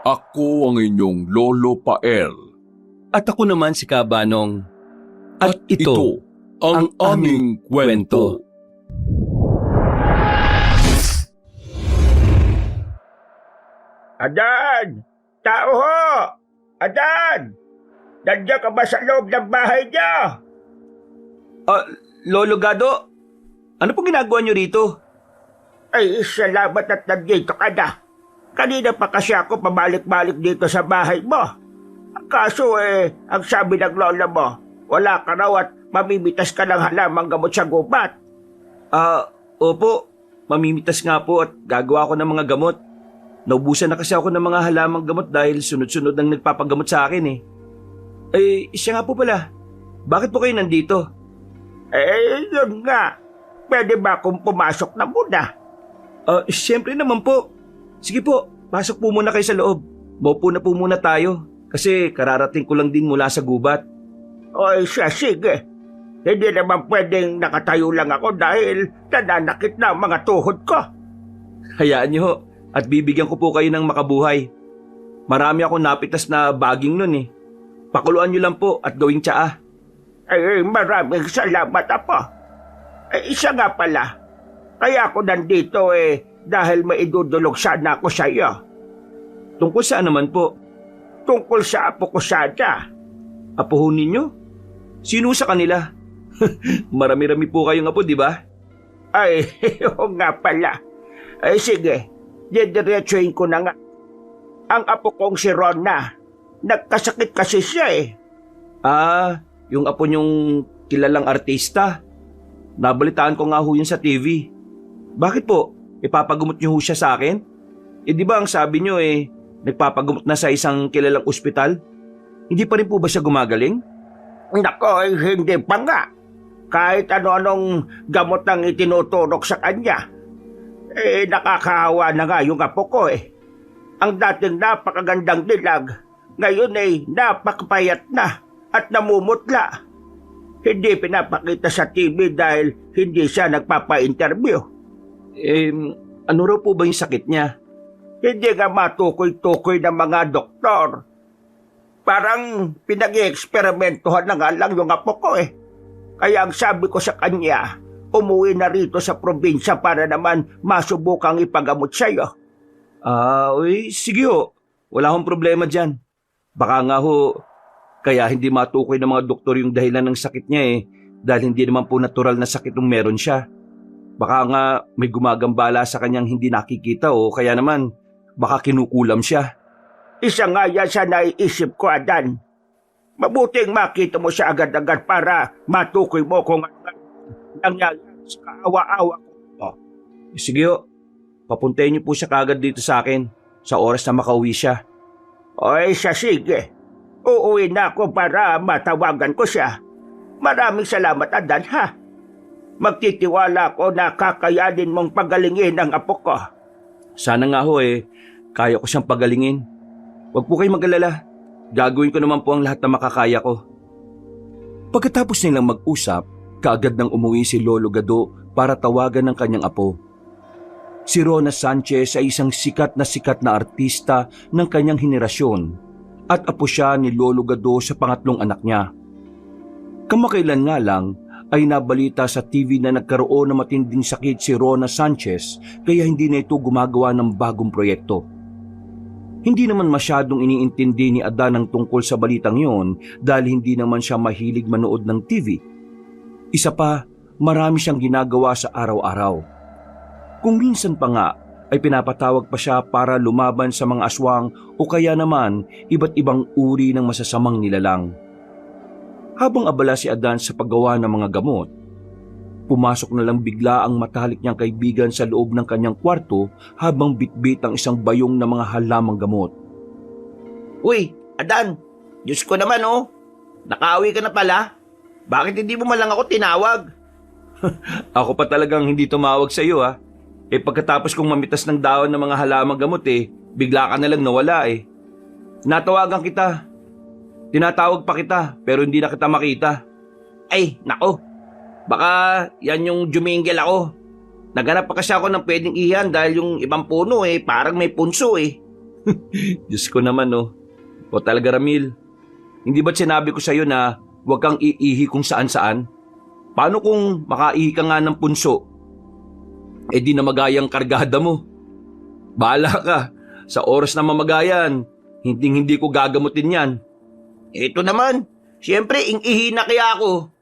Ako ang inyong Lolo Pael. At ako naman si Kabanong. At ito ang aming kwento. Adan! Tao ho! Adan! Nandiyan ka ba sa loob ng bahay niya? Lolo Gado, ano pong ginagawa niyo rito? Ay, salamat at nandito ka na. Kanina pa kasi ako pabalik-balik dito sa bahay mo. Kaso ang sabi ng lola mo, wala ka raw at mamimitas ka ng halamang gamot sa gubat. Opo, mamimitas nga po at gagawa ko ng mga gamot. Naubusan na kasi ako ng mga halamang gamot dahil sunod-sunod ang nagpapagamot sa akin eh. Siya nga po pala, bakit po kayo nandito? Yun nga. Pwede ba akong pumasok na muna? Siyempre naman po. Sige po, pasok po muna kayo sa loob. Maupo na po muna tayo kasi kararating ko lang din mula sa gubat. Siya, sige. Hindi naman pwedeng nakatayo lang ako dahil nananakit na ang mga tuhod ko. Hayaan niyo ho, at bibigyan ko po kayo ng makabuhay. Marami akong napitas na baging nun eh. Pakuluan niyo lang po at gawing tsaa. Maraming salamat, Apo. Isa nga pala, kaya ako nandito dahil maidudulog sana ako sa iyo. Tungkol saan naman po? Tungkol sa apo ko sana. Apo ho ninyo? Sino sa kanila? Marami-rami po kayong apo, di ba? Oo nga pala. Sige, didiretsuhin ko na nga. Ang apo kong si Rona, nagkasakit kasi siya eh. Yung apo niyong kilalang artista. Nabalitaan ko nga ho yun sa TV. Bakit po? Ipapagamot niyo ho siya sa akin? Di ba ang sabi niyo nagpapagamot na sa isang kilalang ospital? Hindi pa rin po ba siya gumagaling? Nako, hindi pa nga. Kahit ano-anong gamot ang itinuturok sa kanya. Nakakahawa na nga yung apo ko eh. Ang dating napakagandang dilag, ngayon napakapayat na at namumutla. Hindi pinapakita sa TV dahil hindi siya nagpapa-interview. Ano raw po ba yung sakit niya? Hindi nga matukoy-tukoy ng mga doktor. Parang pinag-i-eksperimentuhan na nga lang yung apo ko eh. Kaya ang sabi ko sa kanya, umuwi na rito sa probinsya para naman masubukang ipagamot sa'yo. Sige ho. Wala akong problema dyan. Baka nga ho, kaya hindi matukoy ng mga doktor yung dahilan ng sakit niya dahil hindi naman po natural na sakit yung meron siya. Baka nga may gumagambala sa kanyang hindi nakikita o kaya naman baka kinukulam siya. Isa nga yan sa naiisip ko, Adan. Mabuting makita mo siya agad-agad para matukoy mo kung ano nangyari sa kaawa-awa ko. Sige ho, papuntayin niyo po siya kagad dito sa akin sa oras na makauwi siya. Siya, sige. Uuwi na ako para matawagan ko siya. Maraming salamat, Adan, ha? Magtitiwala ako na kakayanin mong pagalingin ang apo ko. Sana nga ho kaya ko siyang pagalingin. Huwag po kayong mag-alala. Gagawin ko naman po ang lahat na makakaya ko. Pagkatapos nilang mag-usap, kaagad nang umuwi si Lolo Gado para tawagan ng kanyang apo. Si Rona Sanchez ay isang sikat na artista ng kanyang henerasyon at apo siya ni Lolo Gado sa pangatlong anak niya. Kamakailan nga lang ay nabalita sa TV na nagkaroon ng matinding sakit si Rona Sanchez kaya hindi na ito gumagawa ng bagong proyekto. Hindi naman masyadong iniintindi ni Adan ang tungkol sa balitang yon dahil hindi naman siya mahilig manood ng TV. Isa pa, marami siyang ginagawa sa araw-araw. Kung minsan pa nga ay pinapatawag pa siya para lumaban sa mga aswang o kaya naman iba't ibang uri ng masasamang nilalang. Habang abala si Adan sa paggawa ng mga gamot, pumasok na lang bigla ang matalik niyang kaibigan sa loob ng kanyang kwarto habang bitbit ang isang bayong na mga halamang gamot. Uy, Adan! Diyos ko naman nakauwi ka na pala. Bakit hindi mo man lang ako tinawag? Ako pa talagang hindi tumawag sa iyo pagkatapos kong mamitas ng dahon ng mga halamang gamot bigla ka na lang nawala Natawagan kita. Tinatawag pa kita pero hindi na kita makita. Ay, nako. Baka yan yung jumingil ako. Naghanap pa kasi ako ng pwedeng iyan dahil yung ibang puno parang may punso Diyos ko naman, no. O talaga, Ramil. Hindi ba't sinabi ko sa'yo na huwag kang iihi kung saan-saan? Paano kung makaihi ka nga ng punso? Eh di na magayang kargada mo. Bahala ka. Sa oras na mamagayan, hindi ko gagamutin yan. Ito naman, siyempre ihi na kaya ako.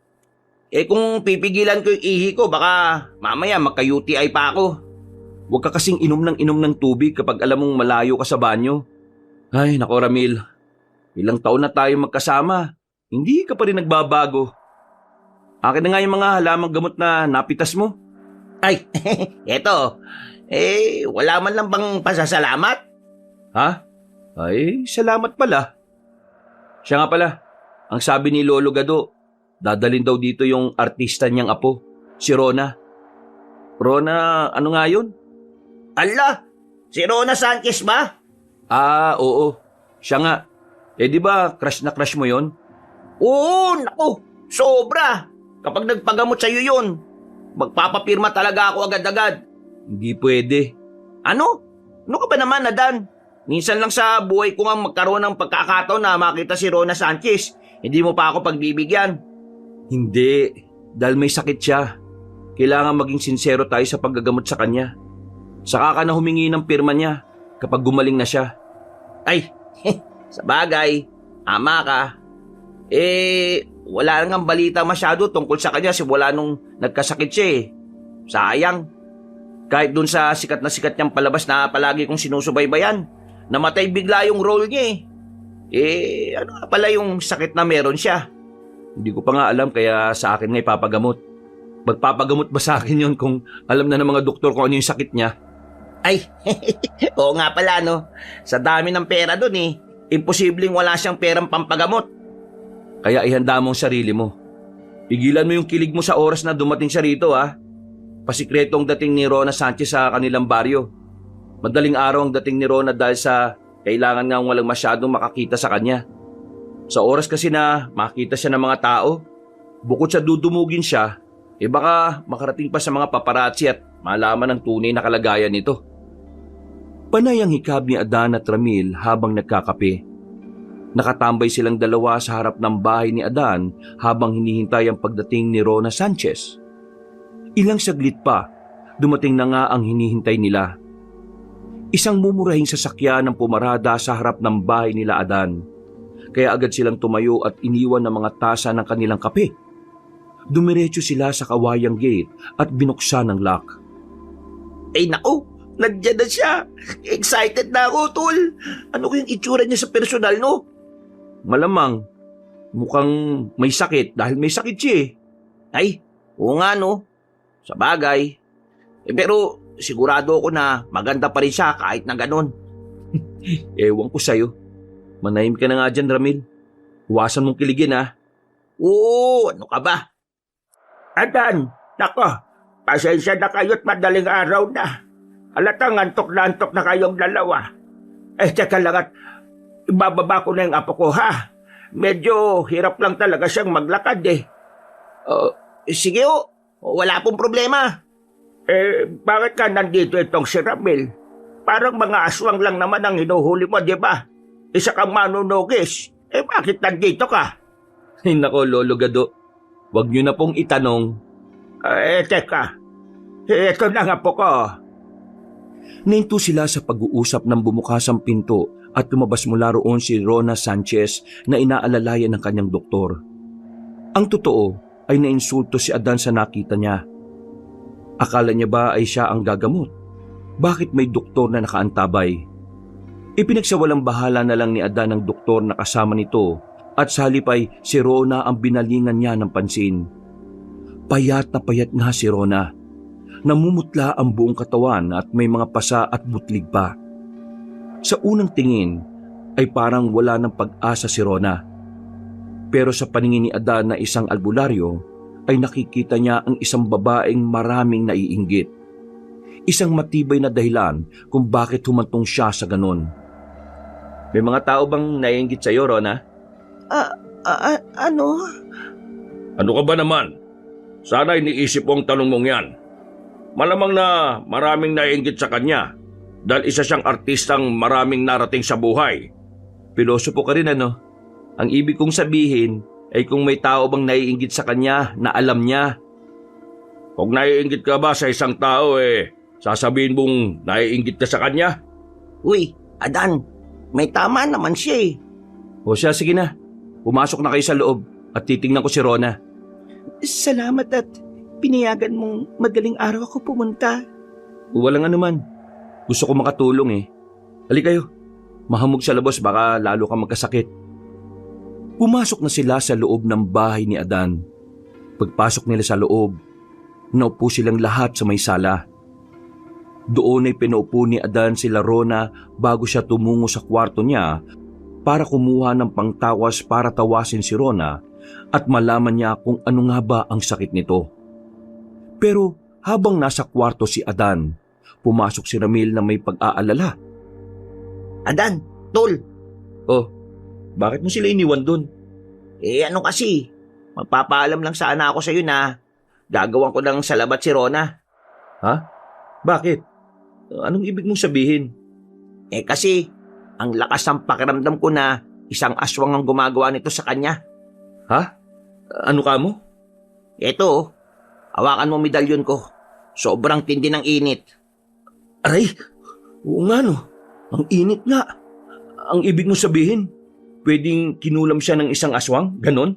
Eh kung pipigilan ko yung ihi ko, baka mamaya magka-UTI pa ako. Huwag ka kasing inom ng tubig kapag alam mong malayo ka sa banyo. Ay, nako Ramil. Ilang taon na tayo magkasama. Hindi ka pa rin nagbabago. Akin na nga yung mga halamang gamot na napitas mo. Ay, eto. Wala man lang bang pasasalamat? Ha? Ay, salamat pala. Siya nga pala, ang sabi ni Lolo Gado, dadalhin daw dito yung artista niyang apo, si Rona. Rona, ano nga yun? Ala, si Rona Sanchez ba? Ah, oo. Siya nga. Eh di ba crush na crush mo yon? Oo, naku, sobra. Kapag nagpagamot sa'yo yun, magpapapirma talaga ako agad-agad. Hindi pwede. Ano? Ano ka ba naman, Adan? Minsan lang sa buhay ko nga magkaroon ng pagkakataon na makita si Rona Sanchez. Hindi mo pa ako pagbibigyan. Hindi. Dahil may sakit siya. Kailangan maging sincero tayo sa paggagamot sa kanya. Saka ka na humingi ng pirma niya kapag gumaling na siya. Ay, sa bagay, ama ka. Wala nang balita masyado tungkol sa kanya simula nung nagkasakit siya eh. Sayang. Kahit dun sa sikat na sikat niyang palabas na palagi kong sinusubaybayan, namatay bigla yung role niya eh. Ano nga pala yung sakit na meron siya? Hindi ko pa nga alam kaya sa akin nga ipapagamot. Magpapagamot ba sa akin yun kung alam na ng mga doktor kung ano yung sakit niya? Ay, oo nga pala no. Sa dami ng pera dun eh, imposibleng wala siyang perang pampagamot. Kaya ihanda mo ang sarili mo. Pigilan mo yung kilig mo sa oras na dumating siya rito ha. Pasikretong dating ni Rona Sanchez sa kanilang baryo. Madaling araw ang dating ni Rona dahil sa kailangan nga walang masyadong makakita sa kanya. Sa oras kasi na makita siya ng mga tao, bukod sa dudumugin siya, baka makarating pa sa mga paparazzi at malaman ang tunay na kalagayan nito. Panay ang hikab ni Adan at Ramil habang nagkakape. Nakatambay silang dalawa sa harap ng bahay ni Adan habang hinihintay ang pagdating ni Rona Sanchez. Ilang saglit pa, dumating na nga ang hinihintay nila. Isang mumurahing sasakyan ang pumarada sa harap ng bahay nila Adan. Kaya agad silang tumayo at iniwan ng mga tasa ng kanilang kape. Dumiretso sila sa kawayang gate at binuksan ang lock. Ay naku, nandiyan na siya. Excited na ako, tol. Ano yung itsura niya sa personal, no? Malamang, mukhang may sakit dahil may sakit siya eh. Ay, oo nga no. Sa bagay. Pero sigurado ako na maganda pa rin siya kahit na ganun. Ewan ko sa'yo. Manahim ka na nga dyan, Ramil. Huwasan mong kiligin ha. Oo, ano ka ba? Adan, nako, pasensya na kayo't madaling araw na. Halatang antok na kayong dalawa. Teka lang at ibababa ko na yung apo ko ha. Medyo hirap lang talaga siyang maglakad eh. Sige o, wala pong problema. Bakit ka nandito itong si Ramil? Parang mga aswang lang naman ang hinuhuli mo, di ba? Isa kang manunugis. Bakit nandito ka? Ay nako, Lolo Gado. Huwag niyo na pong itanong. Teka. Ito na nga po ko. Nahinto sila sa pag-uusap ng bumukas ang pinto at lumabas mula roon si Rona Sanchez na inaalalayan ng kanyang doktor. Ang totoo ay nainsulto si Adan sa nakita niya. Akala niya ba ay siya ang gagamot? Bakit may doktor na nakaantabay? Ipinagsawalang bahala na lang ni Adan ang doktor na kasama nito at sa halip ay si Rona ang binalingan niya ng pansin. Payat na payat nga si Rona. Namumutla ang buong katawan at may mga pasa at butlig pa. Sa unang tingin ay parang wala ng pag-asa si Rona. Pero sa paningin ni Adan na isang albularyo ay nakikita niya ang isang babaeng maraming naiinggit. Isang matibay na dahilan kung bakit humantong siya sa ganon. May mga tao bang naiinggit sa'yo, Rona? Ano? Ano ka ba naman? Sana iniisip mo ang tanong mong yan. Malamang na maraming naiinggit sa kanya. dahil isa siyang artistang maraming narating sa buhay. Pilosopo ka rin ano? Ang ibig kong sabihin ay kung may tao bang naiinggit sa kanya na alam niya. Kung naiinggit ka ba sa isang tao sasabihin mong naiinggit ka sa kanya? Uy, Adan, may tama naman siya eh. O siya, sige na. Pumasok na kayo sa loob at titingnan ko si Rona. Salamat at pinayagan mong madaling araw ako pumunta. Walang anuman. Gusto ko makatulong eh. Halika kayo. Mahamog sa labas baka lalo ka magkasakit. Pumasok na sila sa loob ng bahay ni Adan. Pagpasok nila sa loob, naupo silang lahat sa may sala. Doon ay pinaupo ni Adan sila Rona bago siya tumungo sa kwarto niya para kumuha ng pangtawas para tawasin si Rona at malaman niya kung ano nga ba ang sakit nito. Pero habang nasa kwarto si Adan, pumasok si Ramil na may pag-aalala. Adan, tol, Oh, bakit mo sila iniwan doon? ano kasi, magpapaalam lang sana ako sa'yo na gagawan ko ng salabat si Rona. Ha? Bakit? Anong ibig mong sabihin? Kasi, ang lakas ng pakiramdam ko na isang aswang ang gumagawa nito sa kanya. Ha? Ano ka mo? Eto, hawakan mo medalyon ko. Sobrang tindi ng init. Aray, oo nga no. Ang init nga. Ang ibig mong sabihin, pwedeng kinulam siya ng isang aswang? Ganon?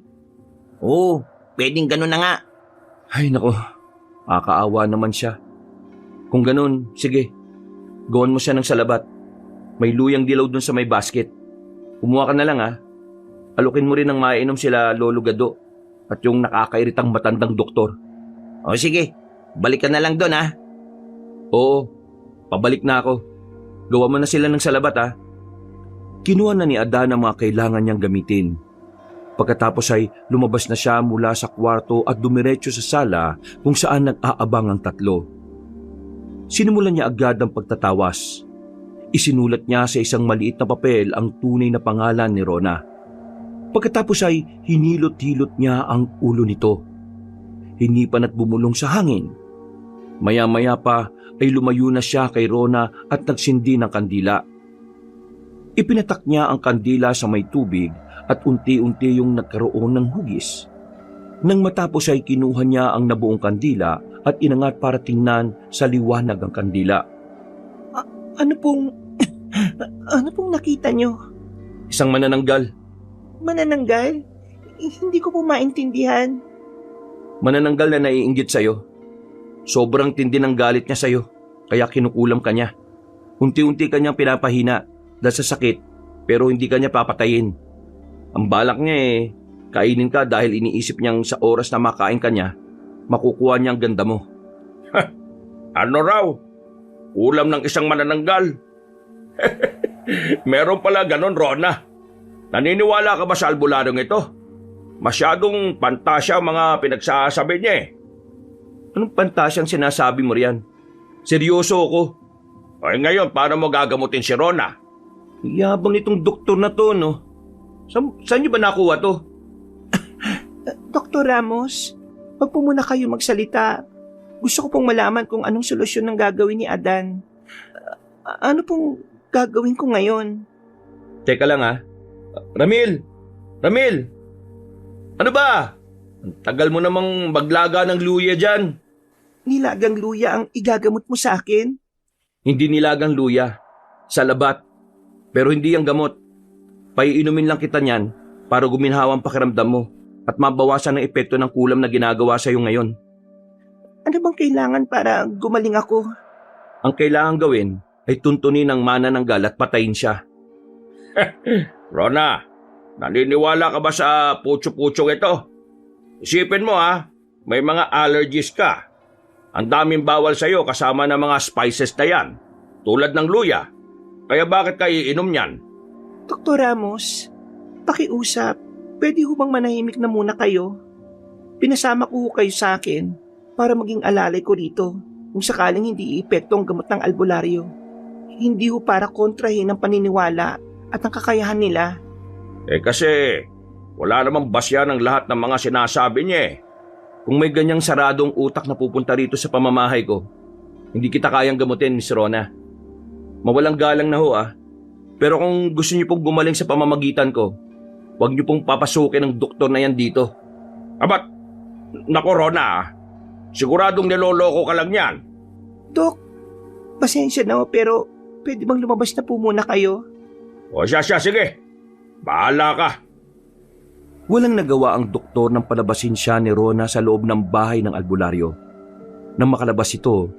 Oo, pwedeng ganun na nga. Ay nako, makakaawa naman siya. Kung ganon, sige. Gawin mo siya ng salabat. May luyang dilaw dun sa may basket. Kumuha ka na lang ha. Alukin mo rin ng mainom sila Lolo Gado at yung nakakairitang matandang doktor. O sige, balik ka na lang doon ha. Oo, pabalik na ako. Gawa mo na sila ng salabat ha. Kinuha na ni Adan ang mga kailangan niyang gamitin. Pagkatapos ay lumabas na siya mula sa kwarto at dumiretso sa sala kung saan nag-aabang ang tatlo. Sinimulan niya agad ang pagtatawas. Isinulat niya sa isang maliit na papel ang tunay na pangalan ni Rona. Pagkatapos ay hinilot-hilot niya ang ulo nito. Hinipan at bumulong sa hangin. Maya-maya pa ay lumayo na siya kay Rona at nagsindi ng kandila. Ipinatak niya ang kandila sa may tubig at unti-unti yung nagkaroon ng hugis. Nang matapos ay kinuha niya ang nabuong kandila at inangat para tingnan sa liwanag ang kandila. Ano pong nakita nyo? Isang manananggal. Manananggal? Hindi ko po maintindihan. Manananggal na naiinggit sa'yo. Sobrang tindi ng galit niya sa'yo, kaya kinukulam ka niya. Unti-unti kanyang pinapahina dahil sa sakit, pero hindi kanya papatayin. Ang balak niya kainin ka dahil iniisip niyang sa oras na makain ka niya, makukuha niya ang ganda mo. Ano raw? Ulam ng isang manananggal? Meron pala ganon, Rona. Naniniwala ka ba sa albularyong ito? Masyadong pantasya ang mga pinagsasabi niya Anong pantasyang sinasabi mo riyan? Seryoso ako. Ay ngayon, paano mo gagamutin si Rona? Yabang nitong doktor na to, no? Saan niyo ba nakuha to? Dr. Ramos, wag po muna kayo magsalita. Gusto ko pong malaman kung anong solusyon ng gagawin ni Adan. Ano pong gagawin ko ngayon? Teka lang ha. Ramil! Ramil! Ano ba? Ang tagal mo namang maglaga ng luya dyan. Nilagang luya ang igagamot mo sa akin? Hindi nilagang luya. Salabat. Pero hindi ang gamot. Paiinumin lang kita niyan para guminhawa ang pakiramdam mo at mabawasan ang epekto ng kulam na ginagawa sa iyo ngayon. Ano bang kailangan para gumaling ako? Ang kailangan gawin ay tuntunin ng manananggal at patayin siya. Rona, naniniwala ka ba sa putyo-putyong ito? Isipin mo may mga allergies ka. Ang daming bawal sa'yo kasama ng mga spices na yan, tulad ng luya. Kaya bakit ka iinom niyan? Dr. Ramos, pakiusap, pwede ho bang manahimik na muna kayo? Pinasama ko ho kayo sa akin para maging alalay ko rito kung sakaling hindi iepekto ang gamot ng albularyo. Hindi ho para kontrahin ang paniniwala at ang kakayahan nila. Kasi wala namang basya ng lahat ng mga sinasabi niya Kung may ganyang saradong utak na pupunta rito sa pamamahay ko, hindi kita kayang gamutin, Miss Rona. mawalang galang na ho Pero kung gusto niyo pong gumaling sa pamamagitan ko, huwag niyo pong papasukin ng doktor na yan dito. Abat, nako Rona, siguradong niloloko ka lang yan. Dok, pasensya na ho, pero pwede bang lumabas na po muna kayo? O siya, sige. Bahala ka. Walang nagawa ang doktor nang palabasin siya ni Rona sa loob ng bahay ng albularyo. Nang makalabas ito,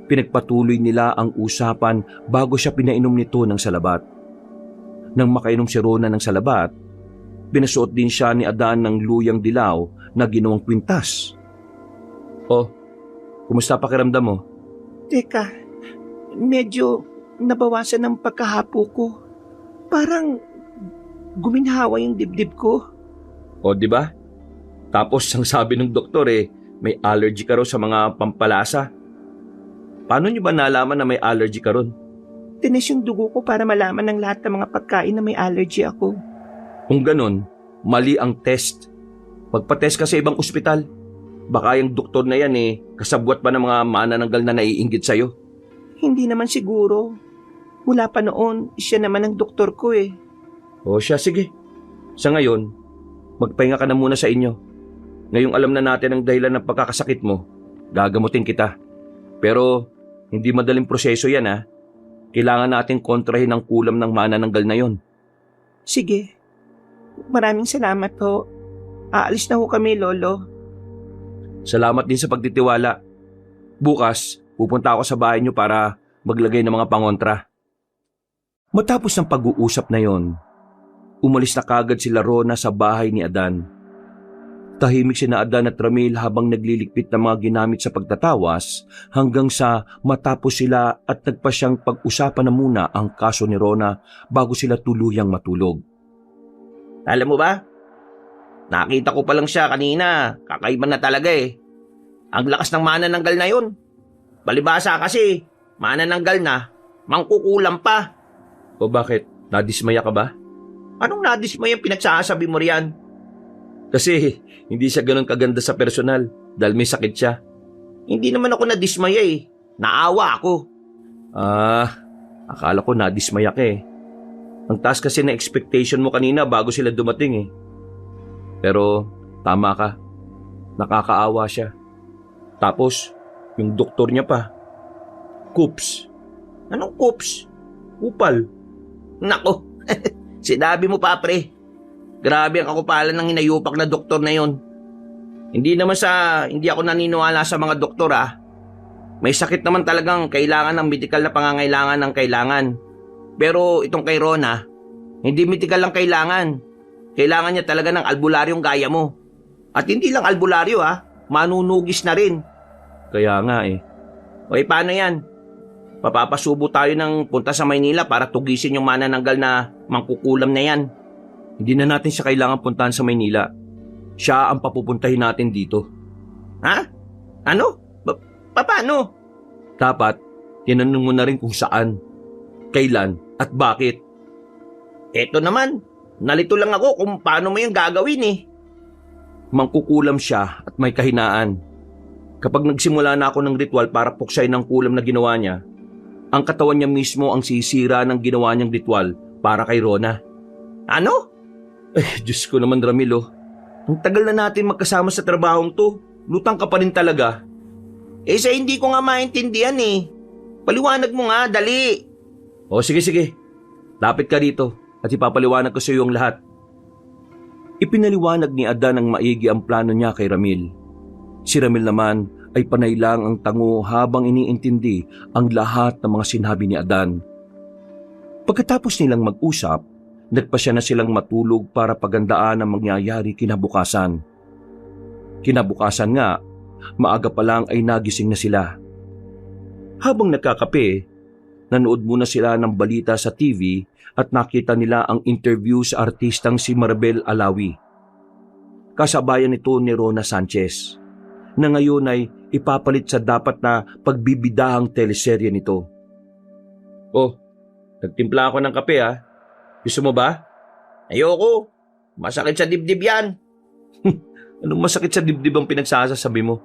pinagpatuloy nila ang usapan bago siya pinainom nito ng salabat. Nang makainom si Rona ng salabat, pinasuot din siya ni Adan ng luyang dilaw na ginawang kwintas. Oh, kumusta pakiramdam mo? Teka, medyo nabawasan ng pagkahapo ko. Parang guminhawa yung dibdib ko. O, di ba? Tapos ang sabi ng doktor may allergy ka raw sa mga pampalasa. Paano niyo ba nalaman na may allergy ka ron? Tinis yung dugo ko para malaman ng lahat ng mga pagkain na may allergy ako. Kung ganun, mali ang test. Pagpa-test ka sa ibang ospital. Baka yung doktor na yan kasabwat pa ng mga manananggal na naiinggit sa'yo. Hindi naman siguro. Mula pa noon, siya naman ang doktor ko O siya, sige. Sa ngayon, magpahinga ka na muna sa inyo. Ngayong alam na natin ang dahilan ng pagkakasakit mo, gagamutin kita. Pero hindi madaling proseso yan Kailangan nating kontrahin ang kulam ng manananggal na yon. Sige. Maraming salamat po. Aalis na ho kami, Lolo. Salamat din sa pagtitiwala. Bukas, pupunta ako sa bahay niyo para maglagay ng mga pangontra. Matapos ng pag-uusap na yon, umalis na kagad sila Rona sa bahay ni Adan. Tahimik sina Adan at Ramil habang nagliligpit ng mga ginamit sa pagtatawas hanggang sa matapos sila at nagpasyang pag-usapan na muna ang kaso ni Rona bago sila tuluyang matulog. Alam mo ba? Nakita ko pa lang siya kanina. Kakaiba na talaga Ang lakas ng manananggal na yun. Balibasa kasi, manananggal na, mangkukulam pa. O bakit? Nadismaya ka ba? Anong nadismay ang pinagsasabi mo riyan? Kasi hindi siya ganun kaganda sa personal dahil may sakit siya. Hindi naman ako nadismaya Naawa ako. Akala ko nadismaya ka Ang taas kasi na expectation mo kanina bago sila dumating Pero tama ka. Nakakaawa siya. Tapos, yung doktor niya pa. Coops. Anong coops? Upal. Nako, sinabi mo pa pre. Grabe ang kakupalan ng hinayupak na doktor na yon. Hindi ako naniniwala sa mga doktor May sakit naman talagang kailangan ng medikal na pangangailangan ng kailangan. Pero itong kay Rona, hindi medikal lang kailangan. Kailangan niya talaga ng albularyong gaya mo. At hindi lang albularyo manunugis na rin. Kaya nga O paano yan? Papapasubo tayo ng punta sa Maynila para tugisin yung manananggal na mangkukulam na yan. Hindi na natin siya kailangan puntahan sa Maynila. Siya ang papupuntahin natin dito. Ha? Ano? Paano? Dapat, tinanong mo na rin kung saan, kailan, at bakit. Eto naman, nalito lang ako kung paano mo yung gagawin Mangkukulam siya at may kahinaan. Kapag nagsimula na ako ng ritual para puksain ang kulam na ginawa niya, ang katawan niya mismo ang sisira ng ginawa niyang ritual para kay Rona. Ano? Diyos ko naman Ramil Ang tagal na natin magkasama sa trabahong to. Lutang ka pa rin talaga. Sa hindi ko nga maintindihan Paliwanag mo nga, dali. O sige. Lapit ka rito at ipapaliwanag ko sa iyo ang lahat. Ipinaliwanag ni Adan ng maigi ang plano niya kay Ramil. Si Ramil naman ay panay lang ang tango habang iniintindi ang lahat ng mga sinabi ni Adan. Pagkatapos nilang mag-usap, nagpasya na silang matulog para pagandaan ang mangyayari kinabukasan. Kinabukasan nga, maaga pa lang ay nagising na sila. Habang nagkakape, nanood muna sila ng balita sa TV at nakita nila ang interview sa artistang si Maribel Alawi. Kasabayan nito ni Rona Sanchez, na ngayon ay ipapalit sa dapat na pagbibidahang teleserye nito. Oh, nagtimpla ako ng kape Gusto mo ba? Ayoko. Masakit sa dibdib yan. Anong masakit sa dibdib ang pinagsasabi mo?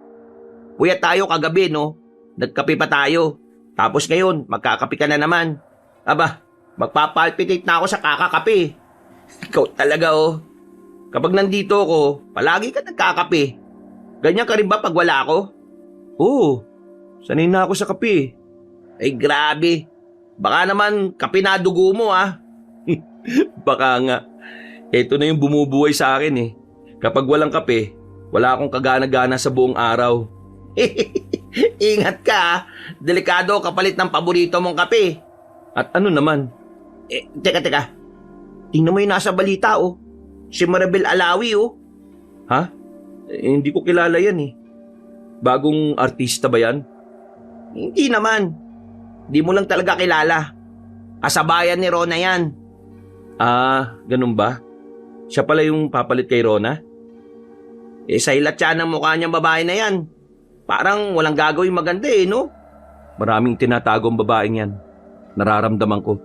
Puyat tayo kagabi, no? Nagkape pa tayo. Tapos ngayon, magkakape ka na naman. Aba, magpapalpitate na ako sa kakakape. Ikaw talaga oh. Kapag nandito ako, palagi ka nagkakape. Ganyan ka rin ba pag wala ako? Oo, sanay na ako sa kape. Ay grabe. Baka naman kape na dugo mo ah. Baka nga. Ito na yung bumubuhay sa akin eh. Kapag walang kape, wala akong kagana-gana sa buong araw. Ingat ka ah. Delikado kapalit ng paborito mong kape. At ano naman? Teka. Tingnan mo yung nasa balita oh. Si Maribel Alawi oh. Ha? Hindi ko kilala yan eh. Bagong artista ba yan? Hindi naman. Di mo lang talaga kilala. Kasabayan ni Rona yan. Ah, ganun ba? Siya pala yung papalit kay Rona? Sa ilat siya ng mukha niyang babae na yan. Parang walang gagawin maganda eh, no? Maraming tinatagong babaeng yan. Nararamdaman ko.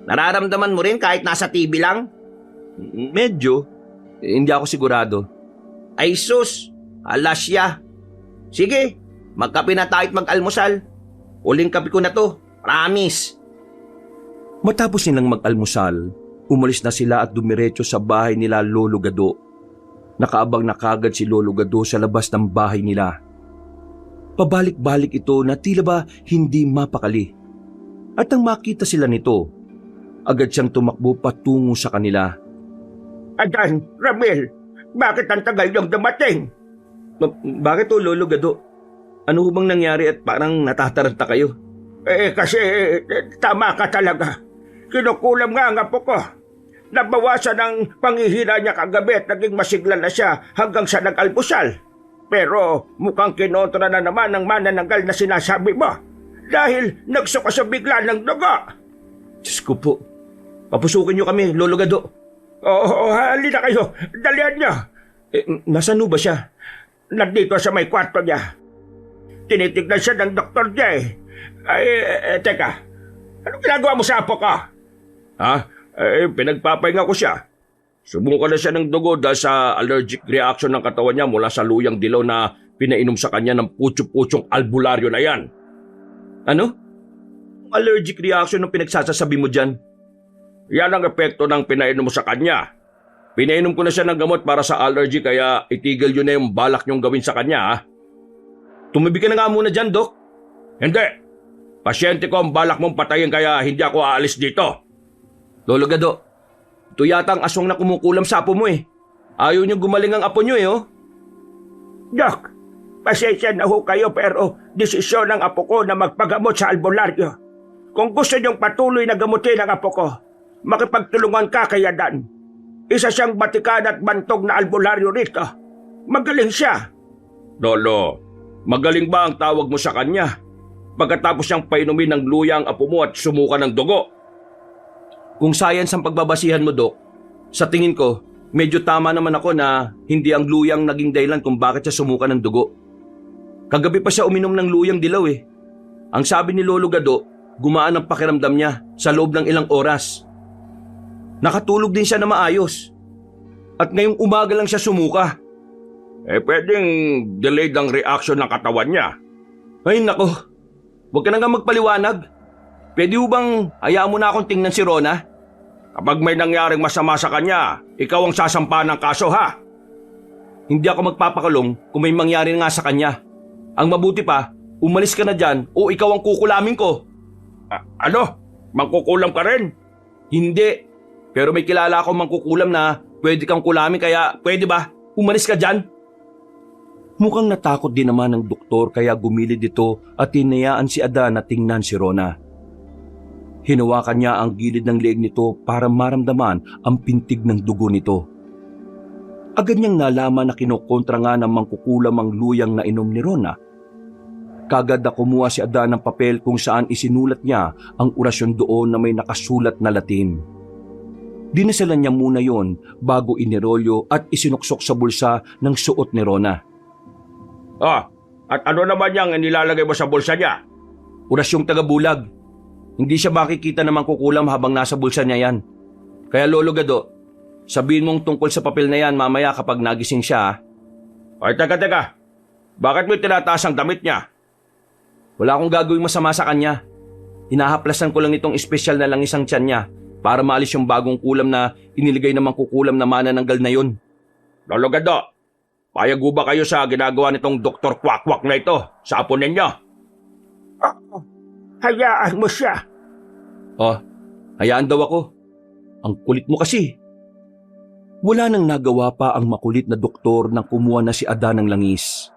Nararamdaman mo rin kahit nasa TV lang? Medyo. Hindi ako sigurado. Ay sus, alas siya. Sige, magkape na tayo at mag-almusal. Uling kape ko na to, promise. Matapos nilang mag-almusal, umalis na sila at dumiretso sa bahay nila Lolo Gado. Nakaabang na kagad si Lolo Gado sa labas ng bahay nila. Pabalik-balik ito na tila ba hindi mapakali. At nang makita sila nito, agad siyang tumakbo patungo sa kanila. Adan, Ramil, bakit ang tagal yung dumating? Bakit o Lolo Gado? Ano bang nangyari at parang natataranta kayo? Kasi tama ka talaga. Kinukulam nga ang apo ko. Nabawasan ang panghihina niya kagabi at naging masigla na siya hanggang sa nag-almusal. Pero mukhang kinontra na naman ang manananggal na sinasabi mo dahil nagsuka sa bigla ng dugo. Diyos ko po. Papusukin niyo kami, Lolo Gado. Oo, halina kayo. Dalihan niyo. Nasaan ba siya? Nandito sa may kwarto niya. Tinitignan siya ng doktor niya eh. Teka. Anong ginagawa mo sa apo ko? Ha? Pinagpapahinga ko siya. Sumuko na siya ng dugo dahil sa allergic reaction ng katawan niya mula sa luyang dilaw na pinainom sa kanya ng putyo-putyong albularyo na yan. Ano? Allergic reaction ng pinagsasasabi mo dyan? Yan ang epekto ng pinainom mo sa kanya. Pinainom ko na siya ng gamot para sa allergy kaya itigil yun na yung balak niyong gawin sa kanya ha. Tumabi ka na nga muna dyan, Dok. Hindi. Pasyente ko ang balak mong patayin kaya hindi ako aalis dito. Lolo Gado, ito yata ang aswang na kumukulam sa apo mo eh. Ayaw niyo gumaling ang apo niyo eh oh. Dok, pasensya na ho kayo pero desisyon ng apo ko na magpagamot sa albularyo. Kung gusto niyong patuloy na gamutin ang apo ko, makipagtulungan ka kay Adan. Isa siyang batikan at bantog na albularyo rito. Magaling siya. Lolo, magaling ba ang tawag mo sa kanya? Pagkatapos siyang painumin ng luya ang apo mo at sumuka ng dugo. Kung science ang pagbabasihan mo, Dok, sa tingin ko, medyo tama naman ako na hindi ang luyang naging dahilan kung bakit siya sumuka ng dugo. Kagabi pa siya uminom ng luyang dilaw eh. Ang sabi ni Lolo Gado, gumaan ang pakiramdam niya sa loob ng ilang oras. Nakatulog din siya na maayos. At ngayong umaga lang siya sumuka. Pwedeng delayed ang reaction ng katawan niya. Ay nako, huwag ka na nga magpaliwanag. Pwede ho bang hayaan mo na akong tingnan si Rona? Kapag may nangyaring masama sa kanya, ikaw ang sasampa ng kaso ha. Hindi ako magpapakulong kung may mangyari nga sa kanya. Ang mabuti pa, umalis ka na dyan o ikaw ang kukulamin ko. Ano? Mangkukulam ka rin? Hindi. Pero may kilala akong mangkukulam na pwede kang kulamin kaya pwede ba? Umalis ka dyan. Mukhang natakot din naman ng doktor kaya gumilid ito at hinayaan si Adan na tingnan si Rona. Hinawakan niya ang gilid ng leeg nito para maramdaman ang pintig ng dugo nito. Agad niyang nalaman na kinokontra nga ng mangkukulam ang luyang na inom ni Rona. Kagad na kumuha si Adan ng papel kung saan isinulat niya ang orasyon doon na may nakasulat na Latin. Dinasalan niya muna yon bago inirolyo at isinuksok sa bulsa ng suot ni Rona. At ano naman yung nilalagay mo sa bulsa niya? Orasyong tagabulag. Hindi siya makikita na mangkukulam habang nasa bulsa niya yan. Kaya Lolo Gado, sabihin mong tungkol sa papel na yan mamaya kapag nagising siya. Ay, teka. Bakit mo tinataas ang damit niya? Wala akong gagawing masama sa kanya. Hinahaplasan ko lang itong espesyal na langis ang tiyan niya para maalis yung bagong kulam na iniligay namang kukulam na manananggal na yun. Lolo Gado, payag ba kayo sa ginagawa nitong Dr. Kwakwak na ito sa apo ninyo? Hayaan mo siya. Oh, hayaan daw ako. Ang kulit mo kasi. Wala nang nagawa pa ang makulit na doktor nang kumuha na si Adan ng langis.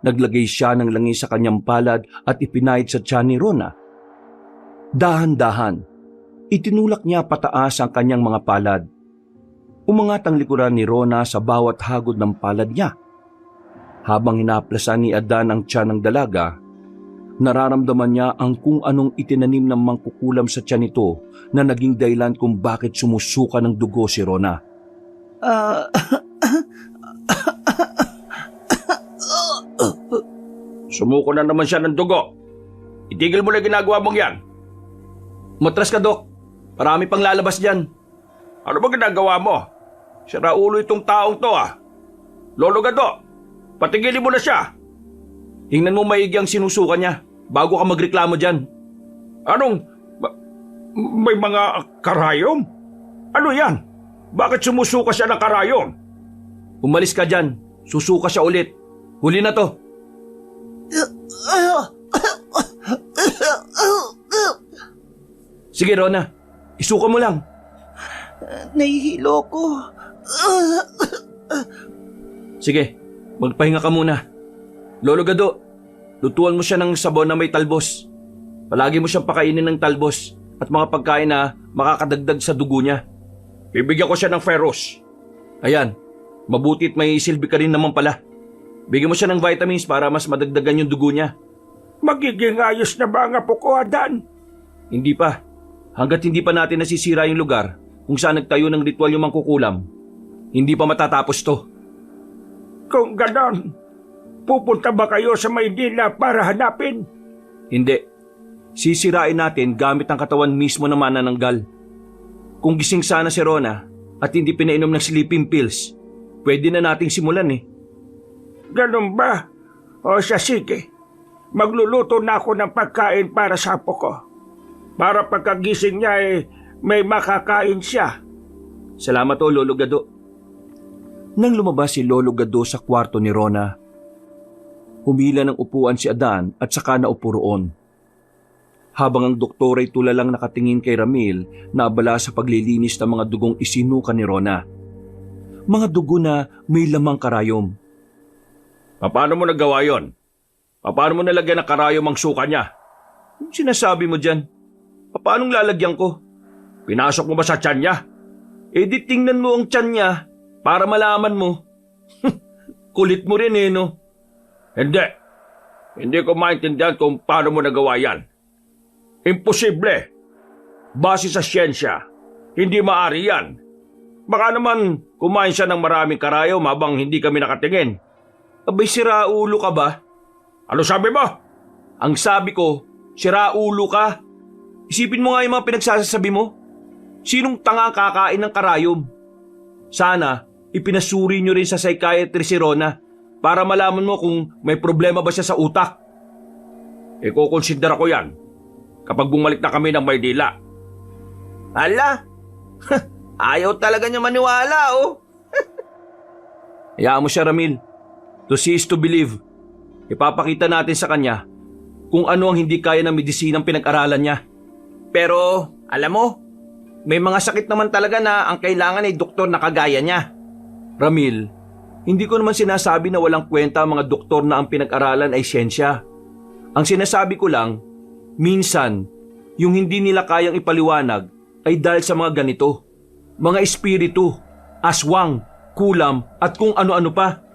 Naglagay siya ng langis sa kanyang palad at ipinahid sa tiyan ni Rona. Dahan-dahan, itinulak niya pataas ang kanyang mga palad. Umangat ang likuran ni Rona sa bawat hagod ng palad niya. Habang hinaplasan ni Adan ang tiyan ng dalaga, nararamdaman niya ang kung anong itinanim ng mangkukulam sa tiyan nito na naging dahilan kung bakit sumusuka ng dugo si Rona. Sumuko na naman siya ng dugo. Itigil mo na ginagawa mong yan. Matras ka, Dok. Marami pang lalabas dyan. Ano ba ginagawa mo? Sira ulo itong taong to ah. Lolo Gado, patigilin mo na siya. Tingnan mo maigi ang sinusuka niya bago ka magreklamo dyan. Anong? May mga karayom? Ano yan? Bakit sumusuka siya ng karayom? Umalis ka dyan. Susuka siya ulit. Huli na to. Sige, Rona. Isuka mo lang. Nahihilo ko. Sige, magpahinga ka muna. Lolo Gado, lutuan mo siya ng sabon na may talbos. Palagi mo siyang pakainin ng talbos at mga pagkain na makakadagdag sa dugo niya. Bibigyan ko siya ng ferros. Ayan, mabuti at may silbi ka rin naman pala. Bigyan mo siya ng vitamins para mas madagdagan yung dugo niya. Magiging ayos na ba ang apo ko, Adan? Hindi pa. Hanggat hindi pa natin nasisira yung lugar kung saan nagtayo ng ritual yung mangkukulam, hindi pa matatapos to. Kung ganon, pupunta ba kayo sa Maynila para hanapin? Hindi. Sisirain natin gamit ang katawan mismo ng manananggal. Kung gising sana si Rona at hindi pinainom ng sleeping pills, pwede na nating simulan eh. Ganon ba? O siya, sige. Magluluto na ako ng pagkain para sa apo ko. Para pagkagising niya may makakain siya. Salamat o, Lolo Gado. Nang lumabas si Lolo Gado sa kwarto ni Rona, humila ng upuan si Adan at saka naupo roon. Habang ang doktor ay tulalang nakatingin kay Ramil na abala sa paglilinis ng mga dugong isinuka ni Rona. Mga dugo na may lamang karayom. Paano mo nagawa yon? Paano mo nalagyan ng karayom ang suka niya? Yung sinasabi mo dyan, paano lalagyan ko? Pinasok mo ba sa tiyan niya? Eh di tingnan mo ang tiyan niya para malaman mo. Kulit mo rin eh, no? Hindi. Hindi ko maintindihan kung paano mo nagawa yan. Imposible. Base sa siyensya, hindi maaari yan. Baka naman kumain siya ng maraming karayom habang hindi kami nakatingin. Abay, sira ulo ka ba? Ano sabi mo? Ang sabi ko, sira ulo ka. Isipin mo nga yung mga pinagsasabi mo. Sinong tanga kakain ng karayom? Sana, ipinasuri nyo rin sa psychiatrist si Rona para malaman mo kung may problema ba siya sa utak. Iko-consider ko yan kapag bumalik na kami ng Maynila. Ala, ayaw talaga niya maniwala, oh. Hayaan mo siya, Ramil. To see is to believe. Ipapakita natin sa kanya kung ano ang hindi kaya ng medisinang pinag-aralan niya. Pero, alam mo, may mga sakit naman talaga na ang kailangan ay doktor na kagaya niya. Ramil, hindi ko naman sinasabi na walang kwenta ang mga doktor na ang pinag-aralan ay siyensya. Ang sinasabi ko lang, minsan, yung hindi nila kayang ipaliwanag ay dahil sa mga ganito. Mga espiritu, aswang, kulam at kung ano-ano pa.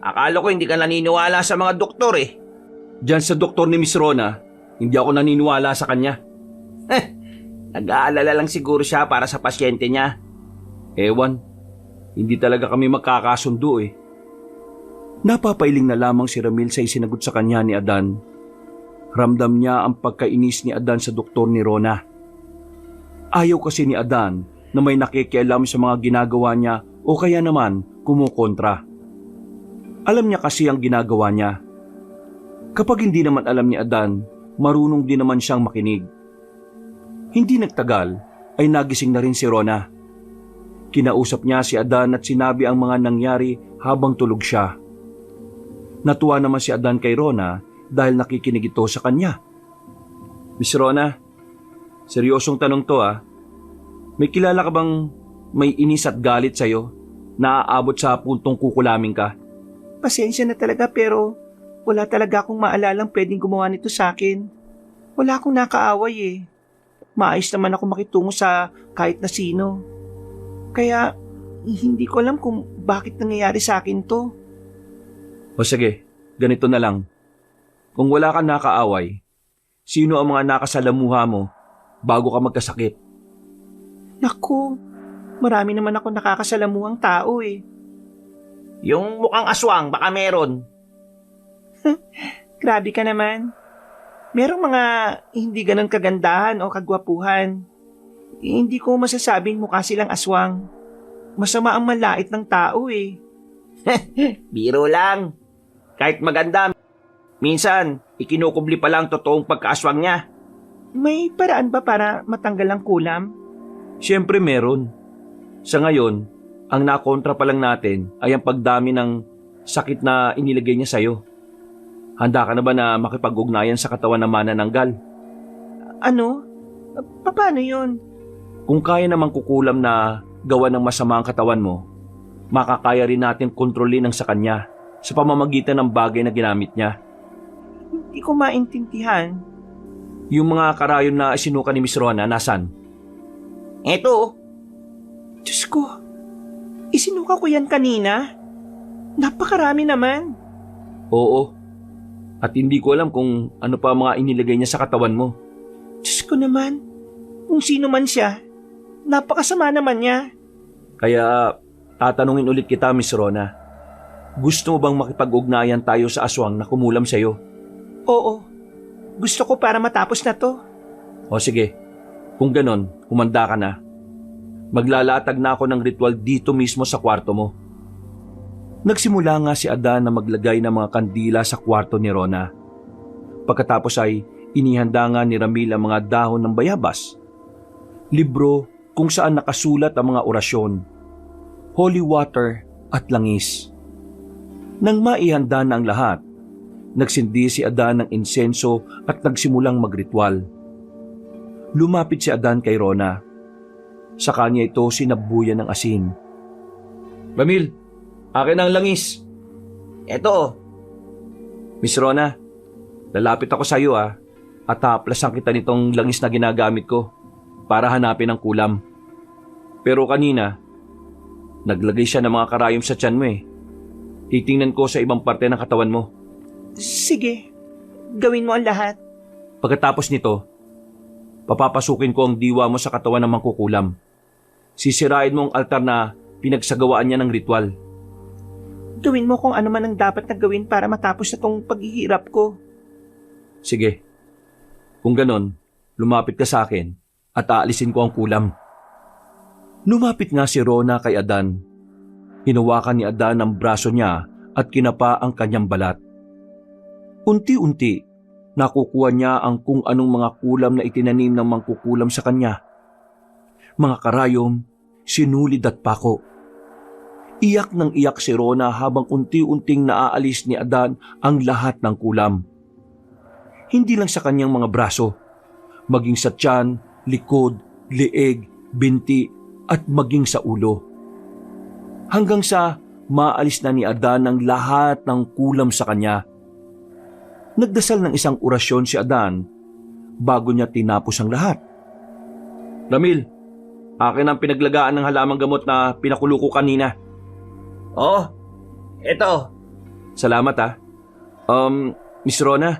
Akala ko hindi ka naniniwala sa mga doktor eh. Diyan sa doktor ni Miss Rona, hindi ako naniniwala sa kanya. Nag-aalala lang siguro siya para sa pasyente niya. Ewan, hindi talaga kami magkakasundo eh. Napapailing na lamang si Ramil sa isinagot sa kanya ni Adan. Ramdam niya ang pagkainis ni Adan sa doktor ni Rona. Ayaw kasi ni Adan na may nakikialam sa mga ginagawa niya o kaya naman kumukontra. Alam niya kasi ang ginagawa niya. Kapag hindi naman alam ni Adan, marunong din naman siyang makinig. Hindi nagtagal ay nagising na rin si Rona. Kinausap niya si Adan at sinabi ang mga nangyari habang tulog siya. Natuwa naman si Adan kay Rona dahil nakikinig ito sa kanya. Miss Rona, seryosong tanong to ah. May kilala ka bang may inis at galit sa'yo na aabot sa puntong kukulamin ka? Pasensya na talaga pero wala talaga akong maalalang pwedeng gumawa nito sa akin. Wala akong nakaaway eh. Maayos naman ako makitungo sa kahit na sino. Kaya hindi ko alam kung bakit nangyayari sa akin to. O sige, ganito na lang. Kung wala kang nakaaway, sino ang mga nakasalamuha mo bago ka magkasakit? Naku, marami naman ako nakakasalamuhang tao eh. Yung mukhang aswang, baka meron. Grabe ka naman. Merong mga hindi ganun kagandahan o kagwapuhan. Hindi ko masasabing mukha silang aswang. Masama ang malait ng tao eh. Biro lang. Kahit maganda, minsan, ikinukubli pa lang totoong pagkaaswang niya. May paraan ba para matanggal ang kulam? Siyempre meron. Sa ngayon, ang nakontra pa lang natin ay ang pagdami ng sakit na inilagay niya sa'yo. Handa ka na ba na makipag-ugnayan sa katawan ng manananggal? Ano? Paano yun? Kung kaya namang kukulam na gawa ng masama ang katawan mo, makakaya rin natin kontrolin ang sa kanya sa pamamagitan ng bagay na ginamit niya. Hindi ko maintindihan. Yung mga karayon na isinuka ni Miss Rona, nasan? Eto, Diyos ko, isinuka ko yan kanina. Napakarami naman. Oo. At hindi ko alam kung ano pa mga inilagay niya sa katawan mo. Diyos ko naman, kung sino man siya, napakasama naman niya. Kaya tatanungin ulit kita, Miss Rona. Gusto mo bang makipag-ugnayan tayo sa aswang na kumulam sa'yo? Oo, gusto ko para matapos na to. O sige, kung ganon, humanda ka na. Maglalatag na ako ng ritual dito mismo sa kwarto mo. Nagsimula nga si Adan na maglagay ng mga kandila sa kwarto ni Rona. Pagkatapos ay inihanda nga ni Ramil ang mga dahon ng bayabas, libro kung saan nakasulat ang mga orasyon, holy water at langis. Nang maihanda na ang lahat, nagsindi si Adan ng insenso at nagsimulang magritual. Lumapit si Adan kay Rona. Sa kanya ito sinabuyan ng asin. Ramil, akin ang langis. eto. Miss Rona, lalapit ako sa iyo at haplasan kita nitong langis na ginagamit ko para hanapin ang kulam. Pero kanina, naglagay siya ng mga karayom sa tiyan mo eh. Titingnan ko sa ibang parte ng katawan mo. Sige, gawin mo ang lahat. Pagkatapos nito, papapasukin ko ang diwa mo sa katawan ng mangkukulam. Sisirain mo ang altar na pinagsagawaan niya ng ritual. Gawin mo kung ano man ang dapat na gawin para matapos na tong paghihirap ko. Sige. Kung ganon, lumapit ka sa akin at aalisin ko ang kulam. Lumapit nga si Rona kay Adan. Hinawakan ni Adan ang braso niya at kinapa ang kanyang balat. Unti-unti, nakukuha niya ang kung anong mga kulam na itinanim ng mangkukulam sa kanya. Mga karayom, sinulid at pako. Iyak ng iyak si Rona habang unti-unting naaalis ni Adan ang lahat ng kulam. Hindi lang sa kanyang mga braso, maging sa tiyan, likod, leeg, binti at maging sa ulo. Hanggang sa maalis na ni Adan ang lahat ng kulam sa kanya. Nagdasal ng isang orasyon si Adan bago niya tinapos ang lahat. Ramil, akin ang pinaglagaan ng halamang gamot na pinakulo ko kanina. Oh, eto. Salamat ah. Miss Rona,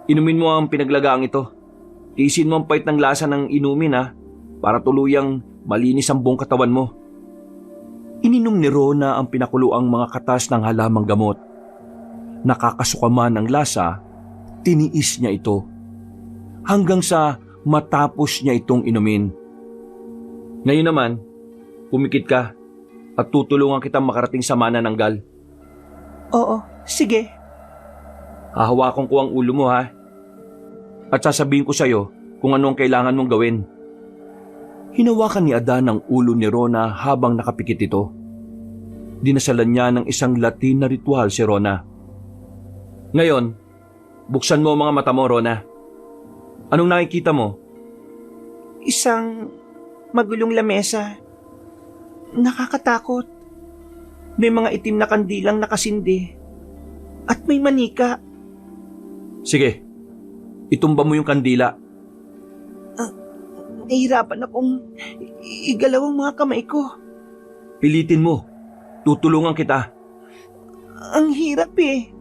inumin mo ang pinaglagaang ito. Tiisin mo ang pait ng lasa ng inumin ah, para tuluyang malinis ang buong katawan mo. Ininom ni Rona ang pinakuluang mga katas ng halamang gamot. Nakakasuka man ang lasa, tiniis niya ito. Hanggang sa matapos niya itong inumin. Ngayon naman, pumikit ka at tutulungan kitang makarating sa manananggal. Oo, sige. Hahawakan ko ang ulo mo ha. at sasabihin ko sa'yo kung ano ang kailangan mong gawin. Hinawakan ni Adan ang ulo ni Rona habang nakapikit ito. Dinasalan niya ng isang Latin na ritual si Rona. Ngayon, buksan mo ang mga mata mo, Rona. Anong nakikita mo? Isang magulong lamesa. Nakakatakot. May mga itim na kandilang nakasindi. At may manika. Sige, itumba mo yung kandila. Nahihirapan akong igalaw ang mga kamay ko. Pilitin mo. Tutulungan kita. Ang hirap eh.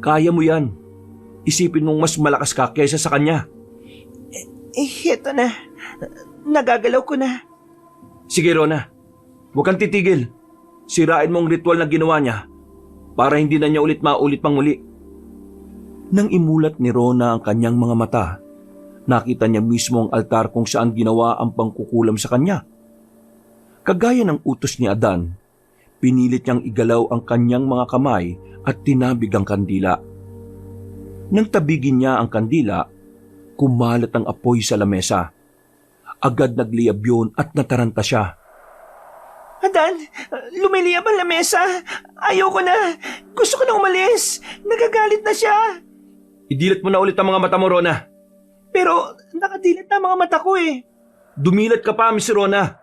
Kaya mo yan. Isipin mong mas malakas ka kaysa sa kanya. Heto na. Nagagalaw ko na. Sige, Rona. Huwag kang titigil. Sirain mo ang ritual na ginawa niya para hindi na niya ulit maulit pang muli. Nang imulat ni Rona ang kanyang mga mata, nakita niya mismo ang altar kung saan ginawa ang pangkukulam sa kanya. Kagaya ng utos ni Adan, pinilit niyang igalaw ang kanyang mga kamay at tinabig ang kandila. Nang tabigin niya ang kandila, kumalat ang apoy sa lamesa. Agad nagliyab yun at nataranta siya. Adan, lumiliyab ang lamesa. Ayoko na. Gusto ko na umalis. Nagagalit na siya. Idilat mo na ulit ang mga mata mo, Rona. Pero nakadilat na ang mga mata ko eh. Dumilat ka pa, Miss Rona.